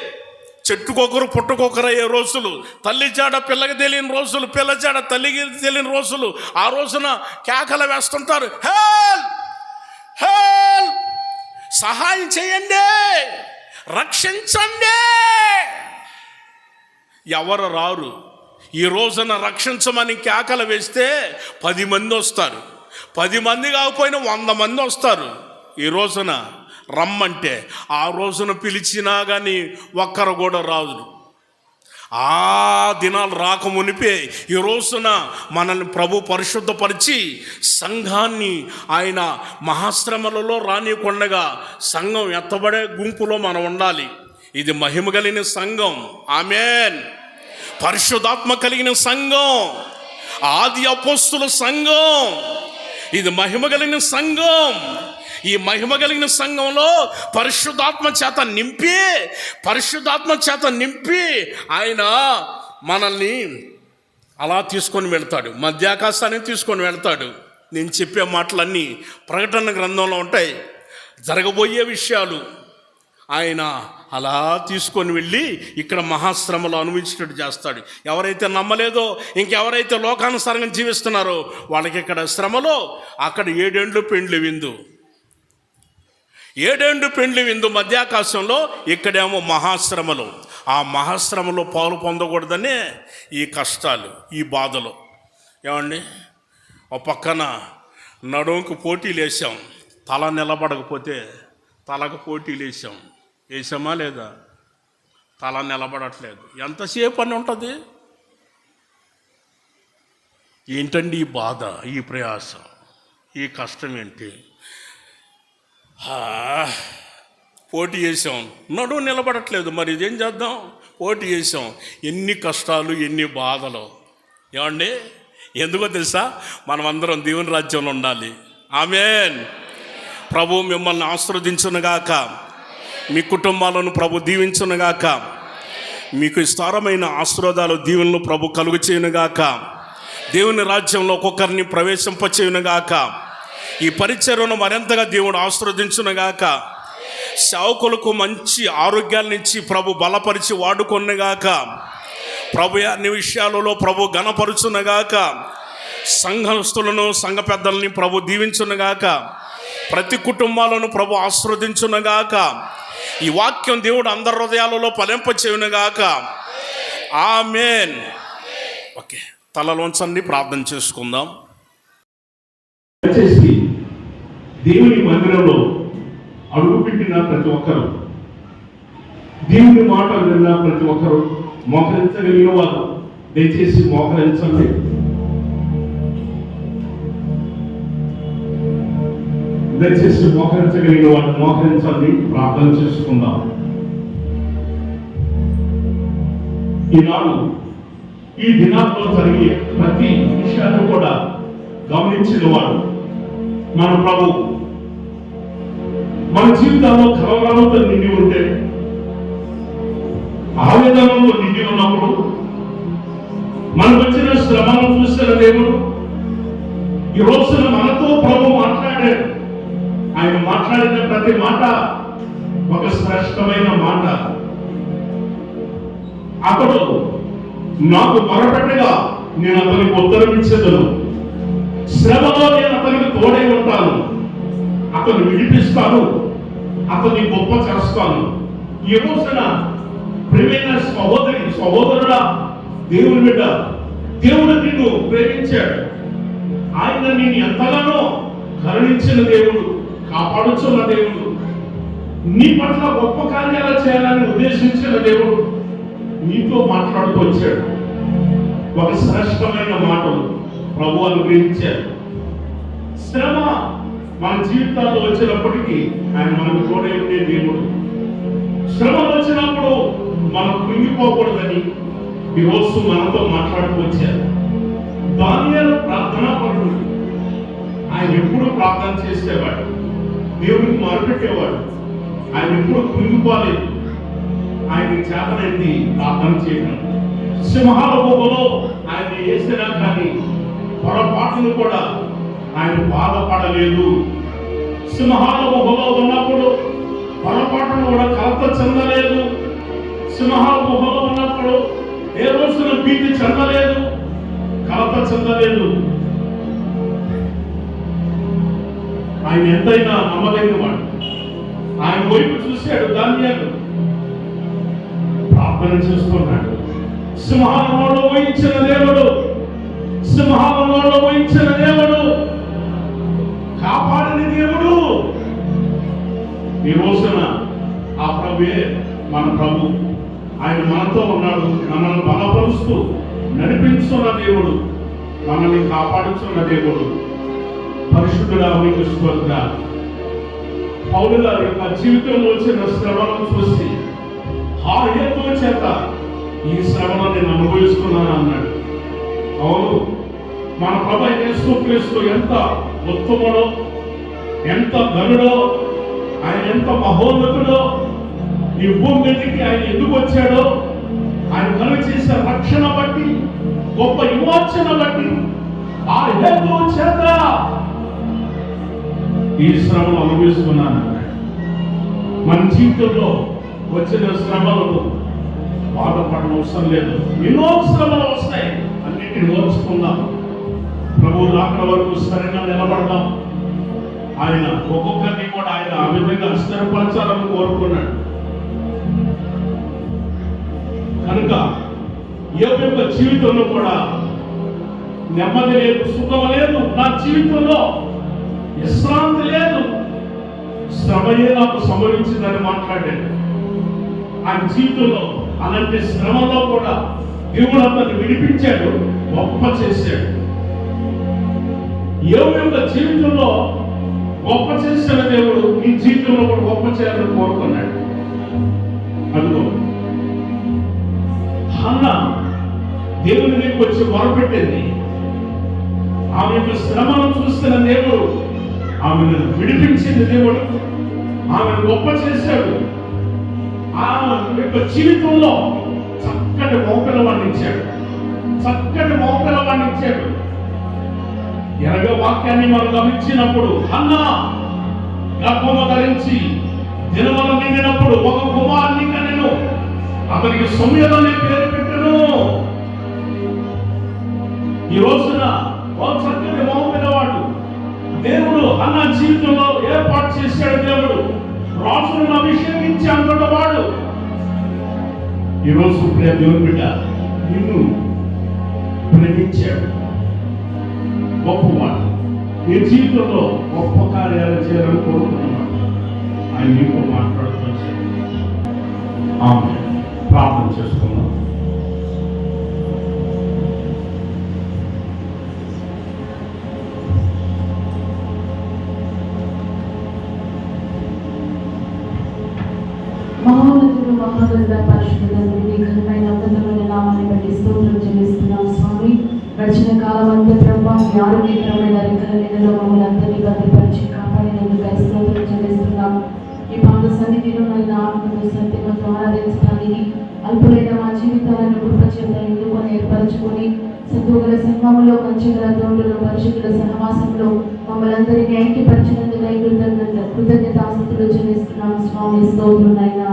చెట్టుకొకరు పుట్టుకొకరు అయ్యే రోజులు, తల్లి జాడ పిల్లకి తెలియని రోజులు, పిల్ల జాడ తల్లికి తెలియని రోజులు. ఆ రోజున కేకలు వేస్తుంటారు, హెల్ప్ హెల్ప్, సహాయం చేయండి, రక్షించండి. ఎవరు రారు. ఈ రోజున రక్షించమని కేకలు వేస్తే 10 మంది వస్తారు, 10 మంది కాకపోయినా 100 మంది వస్తారు. ఈ రోజున రమ్మంటే ఆ రోజున పిలిచినా కానీ ఒక్కరు కూడా రాదు. ఆ దినాలు రాకమునిపే ఈ రోజున మనల్ని ప్రభు పరిశుద్ధపరిచి సంఘాన్ని ఆయన మహాశ్రమలలో రానికొండగా సంఘం ఎత్తబడే గుంపులో మనం ఉండాలి. ఇది మహిమ కలిగిన సంఘం. ఆమేన్. పరిశుద్ధాత్మ కలిగిన సంఘం, ఆది అపోస్తుల సంఘం. ఇది మహిమ కలిగిన సంఘం. ఈ మహిమ కలిగిన సంఘంలో పరిశుద్ధాత్మ చేత నింపి ఆయన మనల్ని అలా తీసుకొని వెళ్తాడు, మధ్యాకాశానికి తీసుకొని వెళ్తాడు. నేను చెప్పే మాటలన్నీ ప్రకటన గ్రంథంలో ఉంటాయి. జరగబోయే విషయాలు ఆయన అలా తీసుకొని వెళ్ళి ఇక్కడ మహాశ్రమలో అనుభవించేటట్టు చేస్తాడు. ఎవరైతే నమ్మలేదో, ఇంకెవరైతే లోకానుసారంగా జీవిస్తున్నారో వాళ్ళకి ఇక్కడ శ్రమలో, అక్కడ 7 ఏండ్లు పెండ్లి విందు మధ్యాకాశంలో, ఇక్కడేమో మహాశ్రమలు. ఆ మహాశ్రమలో పాలు పొందకూడదనే ఈ కష్టాలు, ఈ బాధలు. ఏమండి, ఒక పక్కన నడుముకు పోటీలు వేసాం, తల నిలబడకపోతే తలకు పోటీలు వేసామా లేదా? తల నిలబడట్లేదు. ఎంతసేపు అని ఉంటుంది? ఏంటండి ఈ బాధ, ఈ ప్రయాసం, ఈ కష్టం ఏంటి? పోటీ చేసాం, నడువు నిలబడట్లేదు, మరి ఇదేం చేద్దాం? పోటీ చేసాం, ఎన్ని కష్టాలు, ఎన్ని బాధలు. ఏమండి, ఎందుకో తెలుసా? మనమందరం దేవుని రాజ్యంలో ఉండాలి. ఆమేన్. ప్రభు మిమ్మల్ని ఆశీర్వదించునుగాక, మీ కుటుంబాలను ప్రభు దీవించునుగాక, మీకు విస్తారమైన ఆశీర్వాదాలు, దీవెనలు ప్రభు కలుగు చేయునుగాక, దేవుని రాజ్యంలో ఒక్కొక్కరిని ప్రవేశింపచేయునుగాక, ఈ పరిచర్యను మరింతగా దేవుడు ఆశీర్వదించునుగాక, సేవకులకు మంచి ఆరోగ్యాలనిచ్చి ప్రభు బలపరిచి వాడుకొనుగాక, ప్రభు అన్ని విషయాలలో ప్రభు ఘనపరుచునుగాక, సంఘస్థులను సంఘ పెద్దల్ని ప్రభు దీవించునుగాక, ప్రతి కుటుంబాలను ప్రభు ఆశీర్వదించునుగాక, ఈ వాక్యం దేవుడు అందరి హృదయాలలో ఫలింపచేయునుగాక. ఆమేన్. ఓకే, తలలోంచండి, ప్రార్థన చేసుకుందాం. దయచేసి దేవుని మందిరంలో అడుగుపెట్టిన ప్రతి ఒక్కరు, దేవుని మాటలు విన్న ప్రతి ఒక్కరు మోకరించగలిగిన వారు దయచేసి మోకరించండి. దయచేసి మోకరించగలిగిన వారు మోకరించండి, ప్రార్థన చేసుకుందాం. ఈనాడు ఈ దినాల్లో జరిగే ప్రతి విషయాన్ని కూడా గమనించిన వాడు మన ప్రభు. మన జీవితాల్లో కలవరంతో నిండి ఉంటే, ఆవేదనతో నిండి ఉన్నప్పుడు, మనకు వచ్చిన శ్రమను చూసిన దేవుడు ఈ రోజున మనతో ప్రభు మాట్లాడాడు. ఆయన మాట్లాడిన ప్రతి మాట ఒక శ్రేష్టమైన మాట. అతడు నాకు మొరపెట్టగా నేను అతనికి ఉత్తరం ఇచ్చేదను, శ్రమలో నేను అతనికి తోడై ఉంటాను, అతను విడిపిస్తాను, అతన్ని గొప్ప చేస్తాను. ఈ రోజున ప్రియమైన సహోదరుడా, దేవుని బిడ్డ, దేవుడు నిన్ను ప్రేమించాడు. ఆయన నేను ఎంతగానో కరుణించిన దేవుడు, కాపాడుచున్న దేవుడు, నీ పట్ల గొప్ప కార్యాలు చేయాలని ఉద్దేశించిన దేవుడు నీతో మాట్లాడుతూ వచ్చాడు. ఒక శ్రేష్టమైన మాటలు ప్రభు అనుగ్రహించారు. శ్రమ మన జీవితాల్లో వచ్చినప్పటికీ ఆయన మనకు తోడే ఉండే దేవుడు. శ్రమ వచ్చినప్పుడు మనం కృంగిపోకూడదని ఈరోజు మనతో మాట్లాడుతూ వచ్చారు. దానియేలు ప్రార్థనా పరుడు. ఆయన ఎప్పుడు ప్రార్థన చేసేవాడు, దేవుడికి మొరపెట్టేవాడు. ఆయన ఎప్పుడు కృంగిపోలేదు. ఆయన చేతనైంది ప్రార్థన చేయడం. సింహాల గుహలో ఆయన వేసినా కానీ పొరపాటును కూడా ఆయన బాధపడలేదు. సింహాల గుహలో ఉన్నప్పుడు పొరపాటును కూడా కలత చెందలేదు. సింహాల గుహలో ఉన్నప్పుడు ఏ రోజున భీతి చెందలేదు, కలత చెందలేదు. ఆయన ఎంతైనా నమ్మదగిన వాడు. ఆయన వైపు చూశాడు దానియేలు, ప్రార్థన చేస్తున్నాడు. సింహాలలో వహించిన దేవుడు, సింహాలలో వహించిన దేవుడు, కాపాడిన దేవుడు. ఈ రోజున ఆ ప్రభువే మన ప్రభు. ఆయన మనతో ఉన్నాడు, మనల్ని బలపరుస్తూ నడిపించున్న దేవుడు, మనల్ని కాపాడుతున్న దేవుడు. పరిశుద్ధుడా మీకు స్తోత్రాలు. పౌలు గారి యొక్క జీవితంలో వచ్చిన శ్రమను చూసి ఆ హేతు చేత ఈ శ్రమను నేను అనుభవిస్తున్నాను అన్నాడు. అవును, మన ప్రభు యేసుక్రీస్తు ఎంత ఉత్తముడో, ఎంత ఘనుడో, ఆయన ఎంత మహోన్నతుడో, ఈ భూమి మీదకి ఆయన ఎందుకు వచ్చాడో, ఆయన కలుగ చేసే రక్షణ బట్టి, గొప్ప విమోచన బట్టి ఆ హేతు చేత ఈ శ్రమను అనుభవిస్తున్నాను. మన జీవితంలో వచ్చిన శ్రమలను బాధపడడం అవసరం లేదు. ఎన్నో శ్రమలు వస్తాయి, అన్నింటిని ఓర్చుకుందాం. ప్రభువు రాకడ వరకు స్థిరంగా నిలబడదాం. ఆయన ఒక్కొక్కరిని కూడా ఆయన ఆ విధంగా స్థిరపరచాలని కోరుకున్నాడు. కనుక యోబు యొక్క జీవితంలో కూడా నెమ్మది లేదు, సుఖం లేదు. నా జీవితంలో విశ్రాంతి లేదు, శ్రమయే నాకు సంభవించిందని మాట్లాడాడు. ఆయన జీవితంలో అలాంటి శ్రమలో కూడా దేవుడు అతన్ని విడిపించాడు, గొప్ప చేశాడు. యోబు యొక్క జీవితంలో గొప్ప చేసిన దేవుడు ఈ జీవితంలో కూడా గొప్ప చేయాలని కోరుకున్నాడు. అదిగో హన్నా దేవుని మీకు వచ్చి మొరపెట్టింది. ఆమె యొక్క శ్రమను చూస్తున్న దేవుడు ఆమెను విడిపించింది. దేవుడు ఆమెను గొప్ప చేశాడు. ఆమె యొక్క జీవితంలో చక్కటి మోపిల్లవాడిని ఇచ్చాడు, చక్కటి మోపిల్లవాడిని ఇచ్చాడు. ఎనగ వాక్యాన్ని మనం గమనించినప్పుడు హన్నా గర్భము ధరించి దినములు నిండినప్పుడు ఒక కుమారుని కనెను, అతనికి సమయదనే పేరు పెట్టెను. ఈ రోజున ఒక చక్కటి మోపిల్లవాడు దేవుడు హన్నా జీవితంలో ఏర్పాటు చేశాడు. దేవుడు రాజులను అభిషేకించి అంటున్నవాడు. ఈరోజు ప్రియ దేవుని బిడ్డ, నిన్ను ప్రేమించాడు, గొప్పవాడు. నీ జీవితంలో గొప్ప కార్యాలు చేయాలని కోరుకుంటున్నాడు. ఆయన నీతో మాట్లాడుతూ ఆమె ప్రార్థన చేసుకున్నాం. మహోన్నతుడు మహాగరుడ పరిశుద్ధుడు మీ ఘనమైన ఉన్నతమైన నామాన్ని బట్టి స్తోత్రం చెల్లిస్తున్నాం స్వామి. గడిచిన కాలం అంతా ప్రభా మీ ఆరోగ్యకరమైన రెక్కల నీడలో మమ్మల్ని అందరినీ భద్రపరిచి కాపాడినందుకు స్తోత్రం చెల్లిస్తున్నాం. ఈ పాద సన్నిధిలో నైన ఆత్మతో సత్యమతో ఆరాధించడానికి అల్పులైన మా జీవితాలను కృపచేత ఎన్నుకొని ఏర్పరచుకొని సత్తుగల సంఘములో మంచిగల తోడులో పరిశుద్ధుల సహవాసంలో మమ్మల్ని అందరినీ ఐక్యపరిచినందుకు కృతజ్ఞతాస్తుతులు చెల్లిస్తున్నాం స్వామి. స్తోత్రం అయినా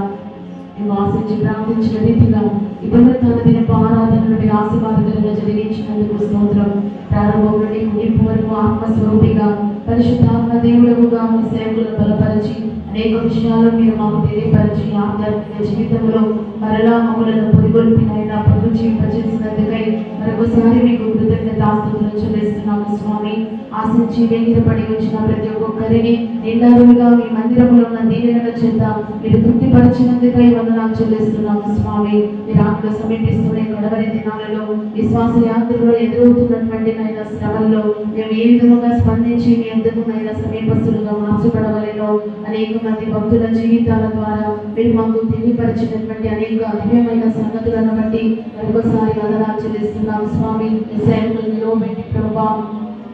మేము ఆశించి ప్రార్థించిన రీతిగా ఇప్పుడు తన ఆరాధనలు మీరు ఆశీర్వాదకరంగా జరిగించినందుకు స్తోత్రం. ప్రారంభం నుండి ముగింపు వరకు ఆత్మస్వరూపిగా పరిశుద్ధాత్మ దేవుడుగా మీ సేవకులను బలపరిచి అనేక విషయాలు మీరు మాకు తెలియపరిచి ఆధ్యాత్మిక జీవితంలో మరలా మమ్మలను పురిగొల్పినైనా పనులు జీవింపజేసినందుకై మరొకసారి మీకు కృతజ్ఞతాస్తుతులు చెల్లిస్తున్నాము స్వామి. ఆశించి వేగిరపడి వచ్చిన ప్రతి ఒక్కరిని నిండారులుగా మీ మందిరంలో ఉన్న దీవెనల చేత మీరు తృప్తిపరిచినందుకై వందనాలు చెల్లిస్తున్నాము స్వామి. మీరు ఆత్మ సమీపిస్తున్న కడవరి దినాలలో విశ్వాస యాత్రలో ఎదురవుతున్నటువంటి నైనా శ్రమల్లో మేము ఏ విధముగా స్పందించి మీ ఎందుకు నైనా సమీపస్తులుగా మార్చబడవలేనో అనేక మంది భక్తుల జీవితాల ద్వారా మీరు మాకు తెలియపరిచినటువంటి అనేక దివ్యమైన సంగతులను బట్టి మరొకసారి వందనాలు చెల్లిస్తున్నాము స్వామి. సేవకులు నిలవబెట్టి ప్రభా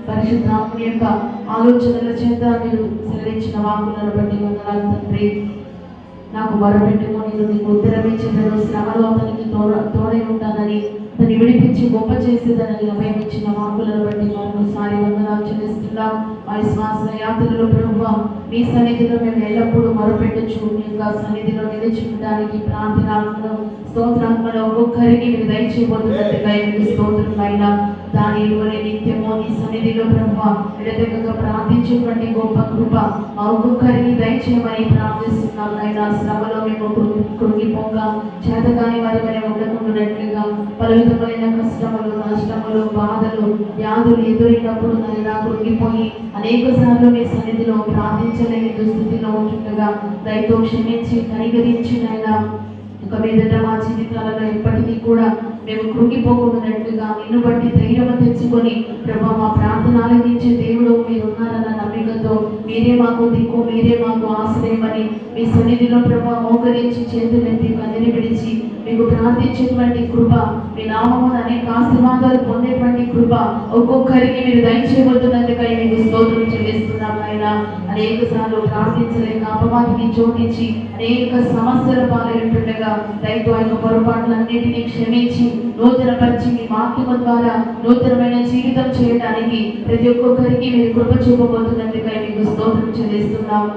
పరిశుద్ధాత్మ యొక్క ఆలోచనల చేత మీరు సెలవించిన వాక్కులను బట్టి వందనాలు తండ్రి. నాకు మొరపెట్టుకో నేను నీకు ఉత్తరమిచ్చేదను, శ్రమలో అతనికి తోడై ఉంటానని, అతన్ని విడిపించి గొప్ప చేసేదనని అభయమిచ్చిన వాక్కులను బట్టి మరోసారి వందనాలు చెల్లిస్తున్నాం. మా విశ్వాస యాత్రలో ప్రభువా మీ సన్నిధిలో మేము ఎల్లప్పుడూ మొరపెట్టచ్చు, మీ యొక్క సన్నిధిలో నిలిచి ఉండడానికి ప్రార్థనాత్మలో స్తోత్రాత్మలో ఒక్కొక్కరికి మీరు దయచేయబోతున్నట్టుగా మీకు స్తోత్రమైనా దాని ఇరువరే నిత్యమో నీ సన్నిధిలో ప్రభువా ఎడతెగక ప్రార్థించేటువంటి గొప్ప కృప మా ఒక్కొక్కరికి దయచేయమని ప్రార్థిస్తున్నాం. అయినా శ్రమలో మేము కృంగిపోగా చేతగాని వారి వరే ఉండకుండానట్లుగా పలు విధమైన కష్టములు, నష్టములు, బాధలు, వ్యాధులు ఎదురైనప్పుడు నైనా కృంగిపోయి అనేక సార్లు మీ సన్నిధిలో ప్రార్థించలేని దుస్థితిలో ఉంటుండగా దయతో క్షమించి కనికరించినైనా ఒక మీదట మా జీవితాలలో ఎప్పటికీ కూడా మేము కృంగిపోకుండానట్లుగా నిన్ను బట్టి ధైర్యం తెచ్చుకొని ప్రభా మా ప్రార్థన ఆలకించే దేవుడు మీరు ఉన్నారన్న నమ్మికతో మీరే మాకు దిక్కు, మీరే మాకు ఆశ్రయమని మీ సన్నిధిలో ప్రభా మోకరించి చేతులెత్తి కదిలి విడిచి మీకు ప్రార్థించేటువంటి కృప, మీ నామమున అనేక ఆశీర్వాదాలు పొందేటువంటి కృప ఒక్కొక్కరికి మీరు దయచేయబోతున్నందుకై మీకు స్తోత్రం చెల్లిస్తున్నాం. ఆయన అనేక సార్లు ప్రార్థించలేక అపవాదిని చోటించి అనేక సమస్యల పాలైంటుండగా దయతో ఆయన పొరపాట్లన్నిటినీ క్షమించి నూతనపరిచి మీ వాక్యము ద్వారా నూతనమైన జీవితం చేయడానికి ప్రతి ఒక్కొక్కరికి మీరు కృప చూపబోతున్నందుకై మీకు స్తోత్రం చెల్లిస్తున్నాం.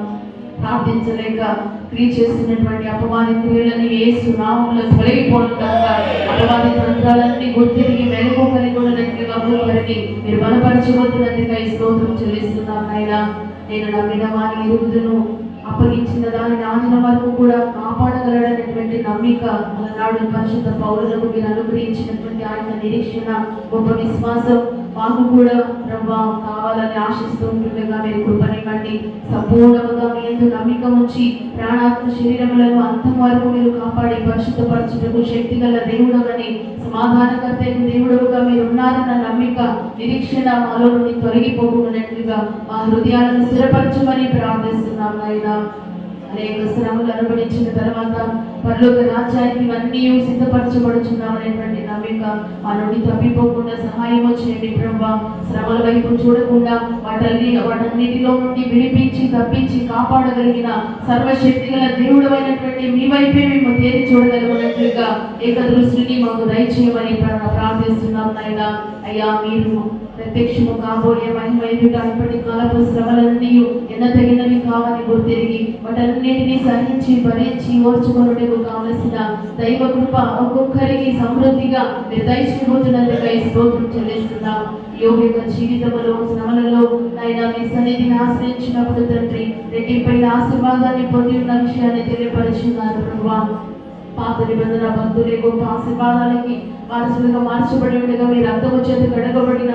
ప్రార్థించలేక క్రియ చేస్తున్నటువంటి అపవాది క్రియలని యేసు నామములో తొలగిపోనుగాక. అపవాది తంత్రాలన్నీ గుర్తిరిగి మెరుగుపని కూడా ఒక్కొక్కరికి మీరు బలపరచబోతున్నందుకై స్తోత్రం చెల్లిస్తున్నాం. నాయనా నేను నమ్మిన వారి ఎరుగుదును, అప్పగించిన దానిని ఆదిన వరకు కూడా కాపాడగలడనేటువంటి నమ్మిక అలనాడు పరిశుద్ధ పౌరులకు మీరు అనుగ్రహించినటువంటి ఆయన నిరీక్షణ, గొప్ప విశ్వాసం మాకు కూడా ప్రభా కావాలని ఆశిస్తూ ఉంటుండగా మీరు కృపనివ్వండి. సంపూర్ణంగా మీ యందు నమ్మిక ఉంచి ప్రాణాత్మ శరీరములను అంతం వరకు మీరు కాపాడి పరిశుద్ధపరచుటకు శక్తి గల దేవుడవని, సమాధానకర్త దేవుడుగా మీరు ఉన్నారన్న నమ్మిక, నిరీక్షణ మాలో నుండి తొలగిపోకున్నట్లుగా మా హృదయాలను స్థిరపరచమని ప్రార్థిస్తున్నాం. నాయనా అనేక శ్రమలు అనుభవించిన తర్వాత పరలోక రాజ్యానికి ఇవన్నీ సిద్ధపరచబడుచున్నామనేటువంటి నమ్మిక మా నుండి తప్పిపోకుండా సహాయం చేయండి ప్రభా. శ్రమల వైపు చూడకుండా వాటన్నిటిలో నుండి విడిపించి తప్పించి కాపాడగలిగిన సర్వశక్తి గల దేవుడు అయినటువంటి మీ వైపే మేము తేరి చూడగలిగినట్లుగా ఏకదృష్టిని మాకు దయచేయమని ప్రార్థిస్తున్నాం. నాయనా అయ్యా మీరు ప్రత్యక్షము కాబోయే మహిమ ఎదుట ఇప్పటి కాలపు శ్రమలన్నీ ఎన్నతగినవి కావని గుర్తిరిగి వాటన్నిటినీ సహించి భరించి ఓర్చుకొనుటకు కావలసిన దైవ కృప ఒక్కొక్కరికి సమృద్ధిగా మీరు దయచేయబోతున్నందుకై స్తోత్రం చెల్లిస్తున్నాం. యోగిక జీవితంలో శ్రమలలో నాయన మీ సన్నిధిని ఆశ్రయించినప్పుడు తండ్రి రెట్టింపైన ఆశీర్వాదాన్ని పొంది ఉన్న విషయాన్ని తెలియపరుచున్నారు ప్రభువా. పాత నిబంధన భక్తులే గొప్ప ఆశీర్వాదాలకి వారసులుగా మార్చబడి ఉండగా మీ రక్తము చేత కడగబడిన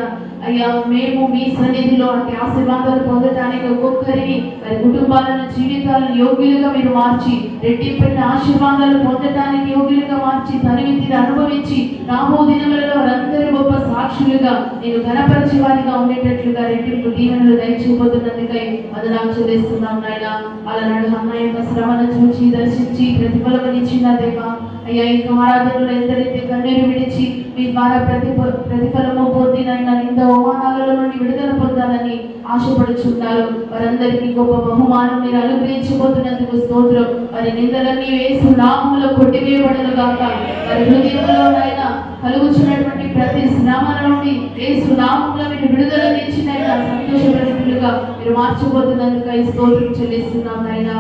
అయ్యా మేము మీ సన్నిధిలో అంటే ఆశీర్వాదాలు పొందడానికి ఒక్కొక్కరిని వారి కుటుంబాలను, జీవితాలను యోగ్యులుగా మీరు మార్చి రెట్టింపైన ఆశీర్వాదాలు పొందడానికి యోగ్యులుగా మార్చి తనివిధిని అనుభవించి రాబో దినములలో వారందరి గొప్ప సాక్షులుగా నేను ఘనపరిచే వారిగా ఉండేటట్లుగా రెట్టింపు దీవెనలు దయచేయబోతున్నందుకై వందనాలు చెల్లిస్తున్నాం. నాయన అలనాడు అన్న యొక్క శ్రమను చూచి దర్శించి ప్రతిఫలమనిచ్చిన దేవా అయ్యా ఇంకా ఆరాధనలు ఎందరైతే కన్నీరు విడిచి మీ ద్వారా ప్రతిఫలము పొందినైనా నింద అవమానాలలో నుండి విడుదల పొందాలని ఆశపడుచున్నారు వారందరికీ గొప్ప బహుమానం మీరు అనుగ్రహించబోతున్నందుకు స్తోత్రం. వారి నిందలన్నీ యేసు నామములో కొట్టివేయబడను గాక. వారి హృదయంలోనైనా కలుగుచున్నటువంటి ప్రతి శ్రమల నుండి యేసు నామములో మీరు విడుదలనిచ్చినైనా సంతోషపడుతులుగా మీరు మార్చబోతున్నందుకు స్తోత్రం చెల్లిస్తున్నాం. అయినా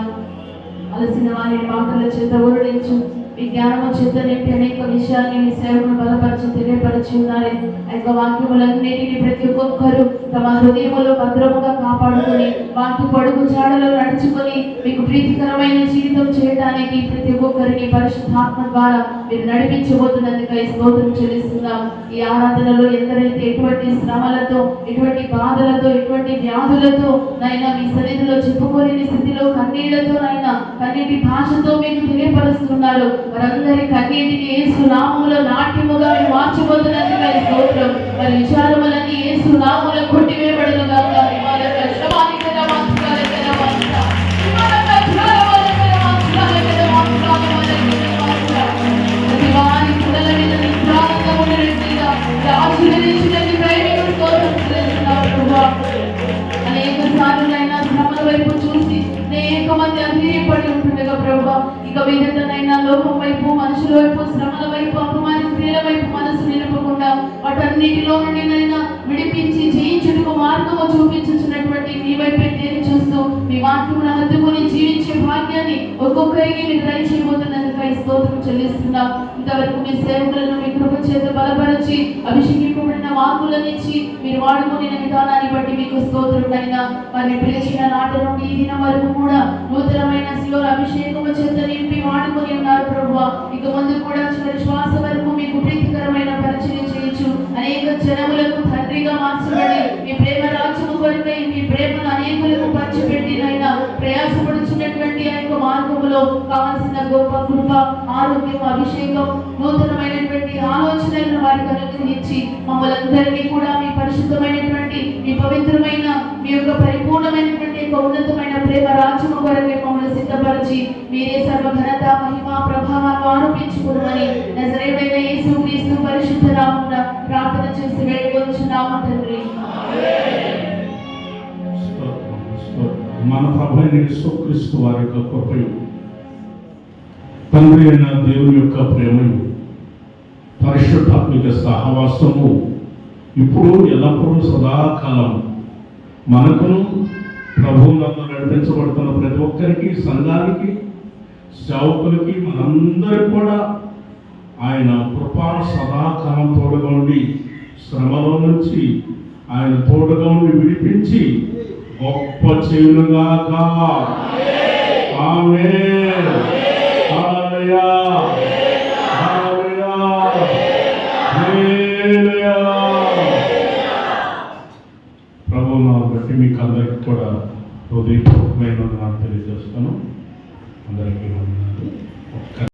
అలసిన వారి మాటల చేత ఊరడించు మీ జ్ఞానము చేత నింపి అనేక విషయాన్ని మీ సేవకును బలపరిచి తెలియపరిచి ఉన్నారు. ఆ యొక్క వాక్యములన్నిటిని ప్రతి ఒక్కరు తమ హృదయములో భద్రముగా కాపాడుకొని వాక్య పొడుగు జాడలో నడుచుకొని మీకు ప్రీతికరమైన జీవితం చేయడానికి ప్రతి ఒక్కరిని పరిశుద్ధాత్మ ద్వారా మీరు నడిపించబోతున్నందుకై స్తోత్రం చెల్లిస్తున్నాం. ఈ ఆరాధనలో ఎందరైతే ఎటువంటి శ్రమలతో, ఎటువంటి బాధలతో, ఎటువంటి వ్యాధులతో నైనా మీ సన్నిధిలో చెప్పుకోలేని స్థితిలో కన్నీళ్లతో నైనా కన్నీటి భాషతో మీకు తెలియపరుస్తున్నారు. వారందరి కన్నీటిని యేసు నామములో నాట్యముగా మీరు మార్చబోతున్నందుకై స్తోత్రం. మరి విచారములన్నీ యేసు నామములో కొట్టివేయబడును గాక. అనేక సార్లునైనా శ్రమల వైపు చూసి అనేక మంది అధైర్యపడి ఉంటుండగా ప్రభా, ఇక మీదటనైనా లోకం వైపు, మనుషుల వైపు, శ్రమల వైపు, అపమాన స్త్రీల వైపు మనసు నిలుపకుండా వాటన్నిటిలో నుండి నైనా విడిపించి జయించుటకు మార్గము చూపించుచున్నటువంటి మీ వైపే తేరి చూస్తూ మీ వాక్యమును హత్తుకొని జీవించే భాగ్యాన్ని ఒక్కొక్కరికి మీరు దయచేయబోతున్నందుకై స్తోత్రం చెల్లిస్తున్నాం. ఇంతవరకు మీ సేవకులను మీ కృప చేత బలపరిచి అభిషేకింపబడిన వాక్కులనిచ్చి మీరు వాడుకునే విధానాన్ని బట్టి మీకు స్తోత్రుడైనా వారిని పిలిచిన నాటి నుండి ఈ దినం వరకు కూడా నూతనమైన శిలువ అభిషేకము చేత నింపి వాడుకొని ఉన్నారు ప్రభువా. ఇక ముందు కూడా చివరి శ్వాస వరకు మీకు ప్రీతికరమైన పరిచయం చేయొచ్చు. అనేక జనములకు తండ్రిగా మార్చబడి మీ ప్రేమ రాజ్యము కొరకై మీ ప్రేమను అనేకులకు పంచిపెట్టినైనా ప్రయాసపడుచున్నటువంటి ఆ యొక్క మార్గములో కావలసిన గొప్ప కృప, ఆరోగ్యం, అభిషేకం, నూతనమైనటువంటి ఆలోచనలను వారికి అనుగ్రహించి మమ్మల్ని అందరినీ కూడా మీ పరిశుద్ధమైనటువంటి, మీ పవిత్రమైన, మీ యొక్క పరిపూర్ణమైనటువంటి యొక్క ఉన్నతమైన ప్రేమ రాజ్యము కొరకై మమ్మల్ని సిద్ధపరిచి మీరే సర్వ ఘనత, మహిమ, ప్రభావాలు ఆరోపించుకున్నామని నజరేయుడైన యేసుక్రీస్తు పరిశుద్ధ నామమున ప్రార్థన చేసి వేడుకొనుచున్నాము తండ్రి. మన ప్రభువైన యేసుక్రీస్తు వారి యొక్క కృపయు, తండ్రి అయిన దేవుని యొక్క ప్రేమయు, పరిశుద్ధాత్మిక సహవాసము ఇప్పుడు ఎల్లప్పుడూ సదాకాలం మనకును ప్రభువునందు నడిపించబడుతున్న ప్రతి ఒక్కరికి, సంఘానికి, సేవకులకి, మనందరికీ కూడా ఆయన కృపా సదాకాలం తోడుగా ఉండి శ్రమలో నుంచి ఆయన తోడుగా ఉండి విడిపించి గొప్ప చేయునుగాక. ఆమేన్. హల్లెలూయా. హల్లెలూయా. హల్లెలూయా. ప్రభువు నామమున బట్టి మీకు అందరికీ కూడా హృదయపూర్వకమైన వందనాలు తెలియజేస్తాను. అందరికీ వందనాలు.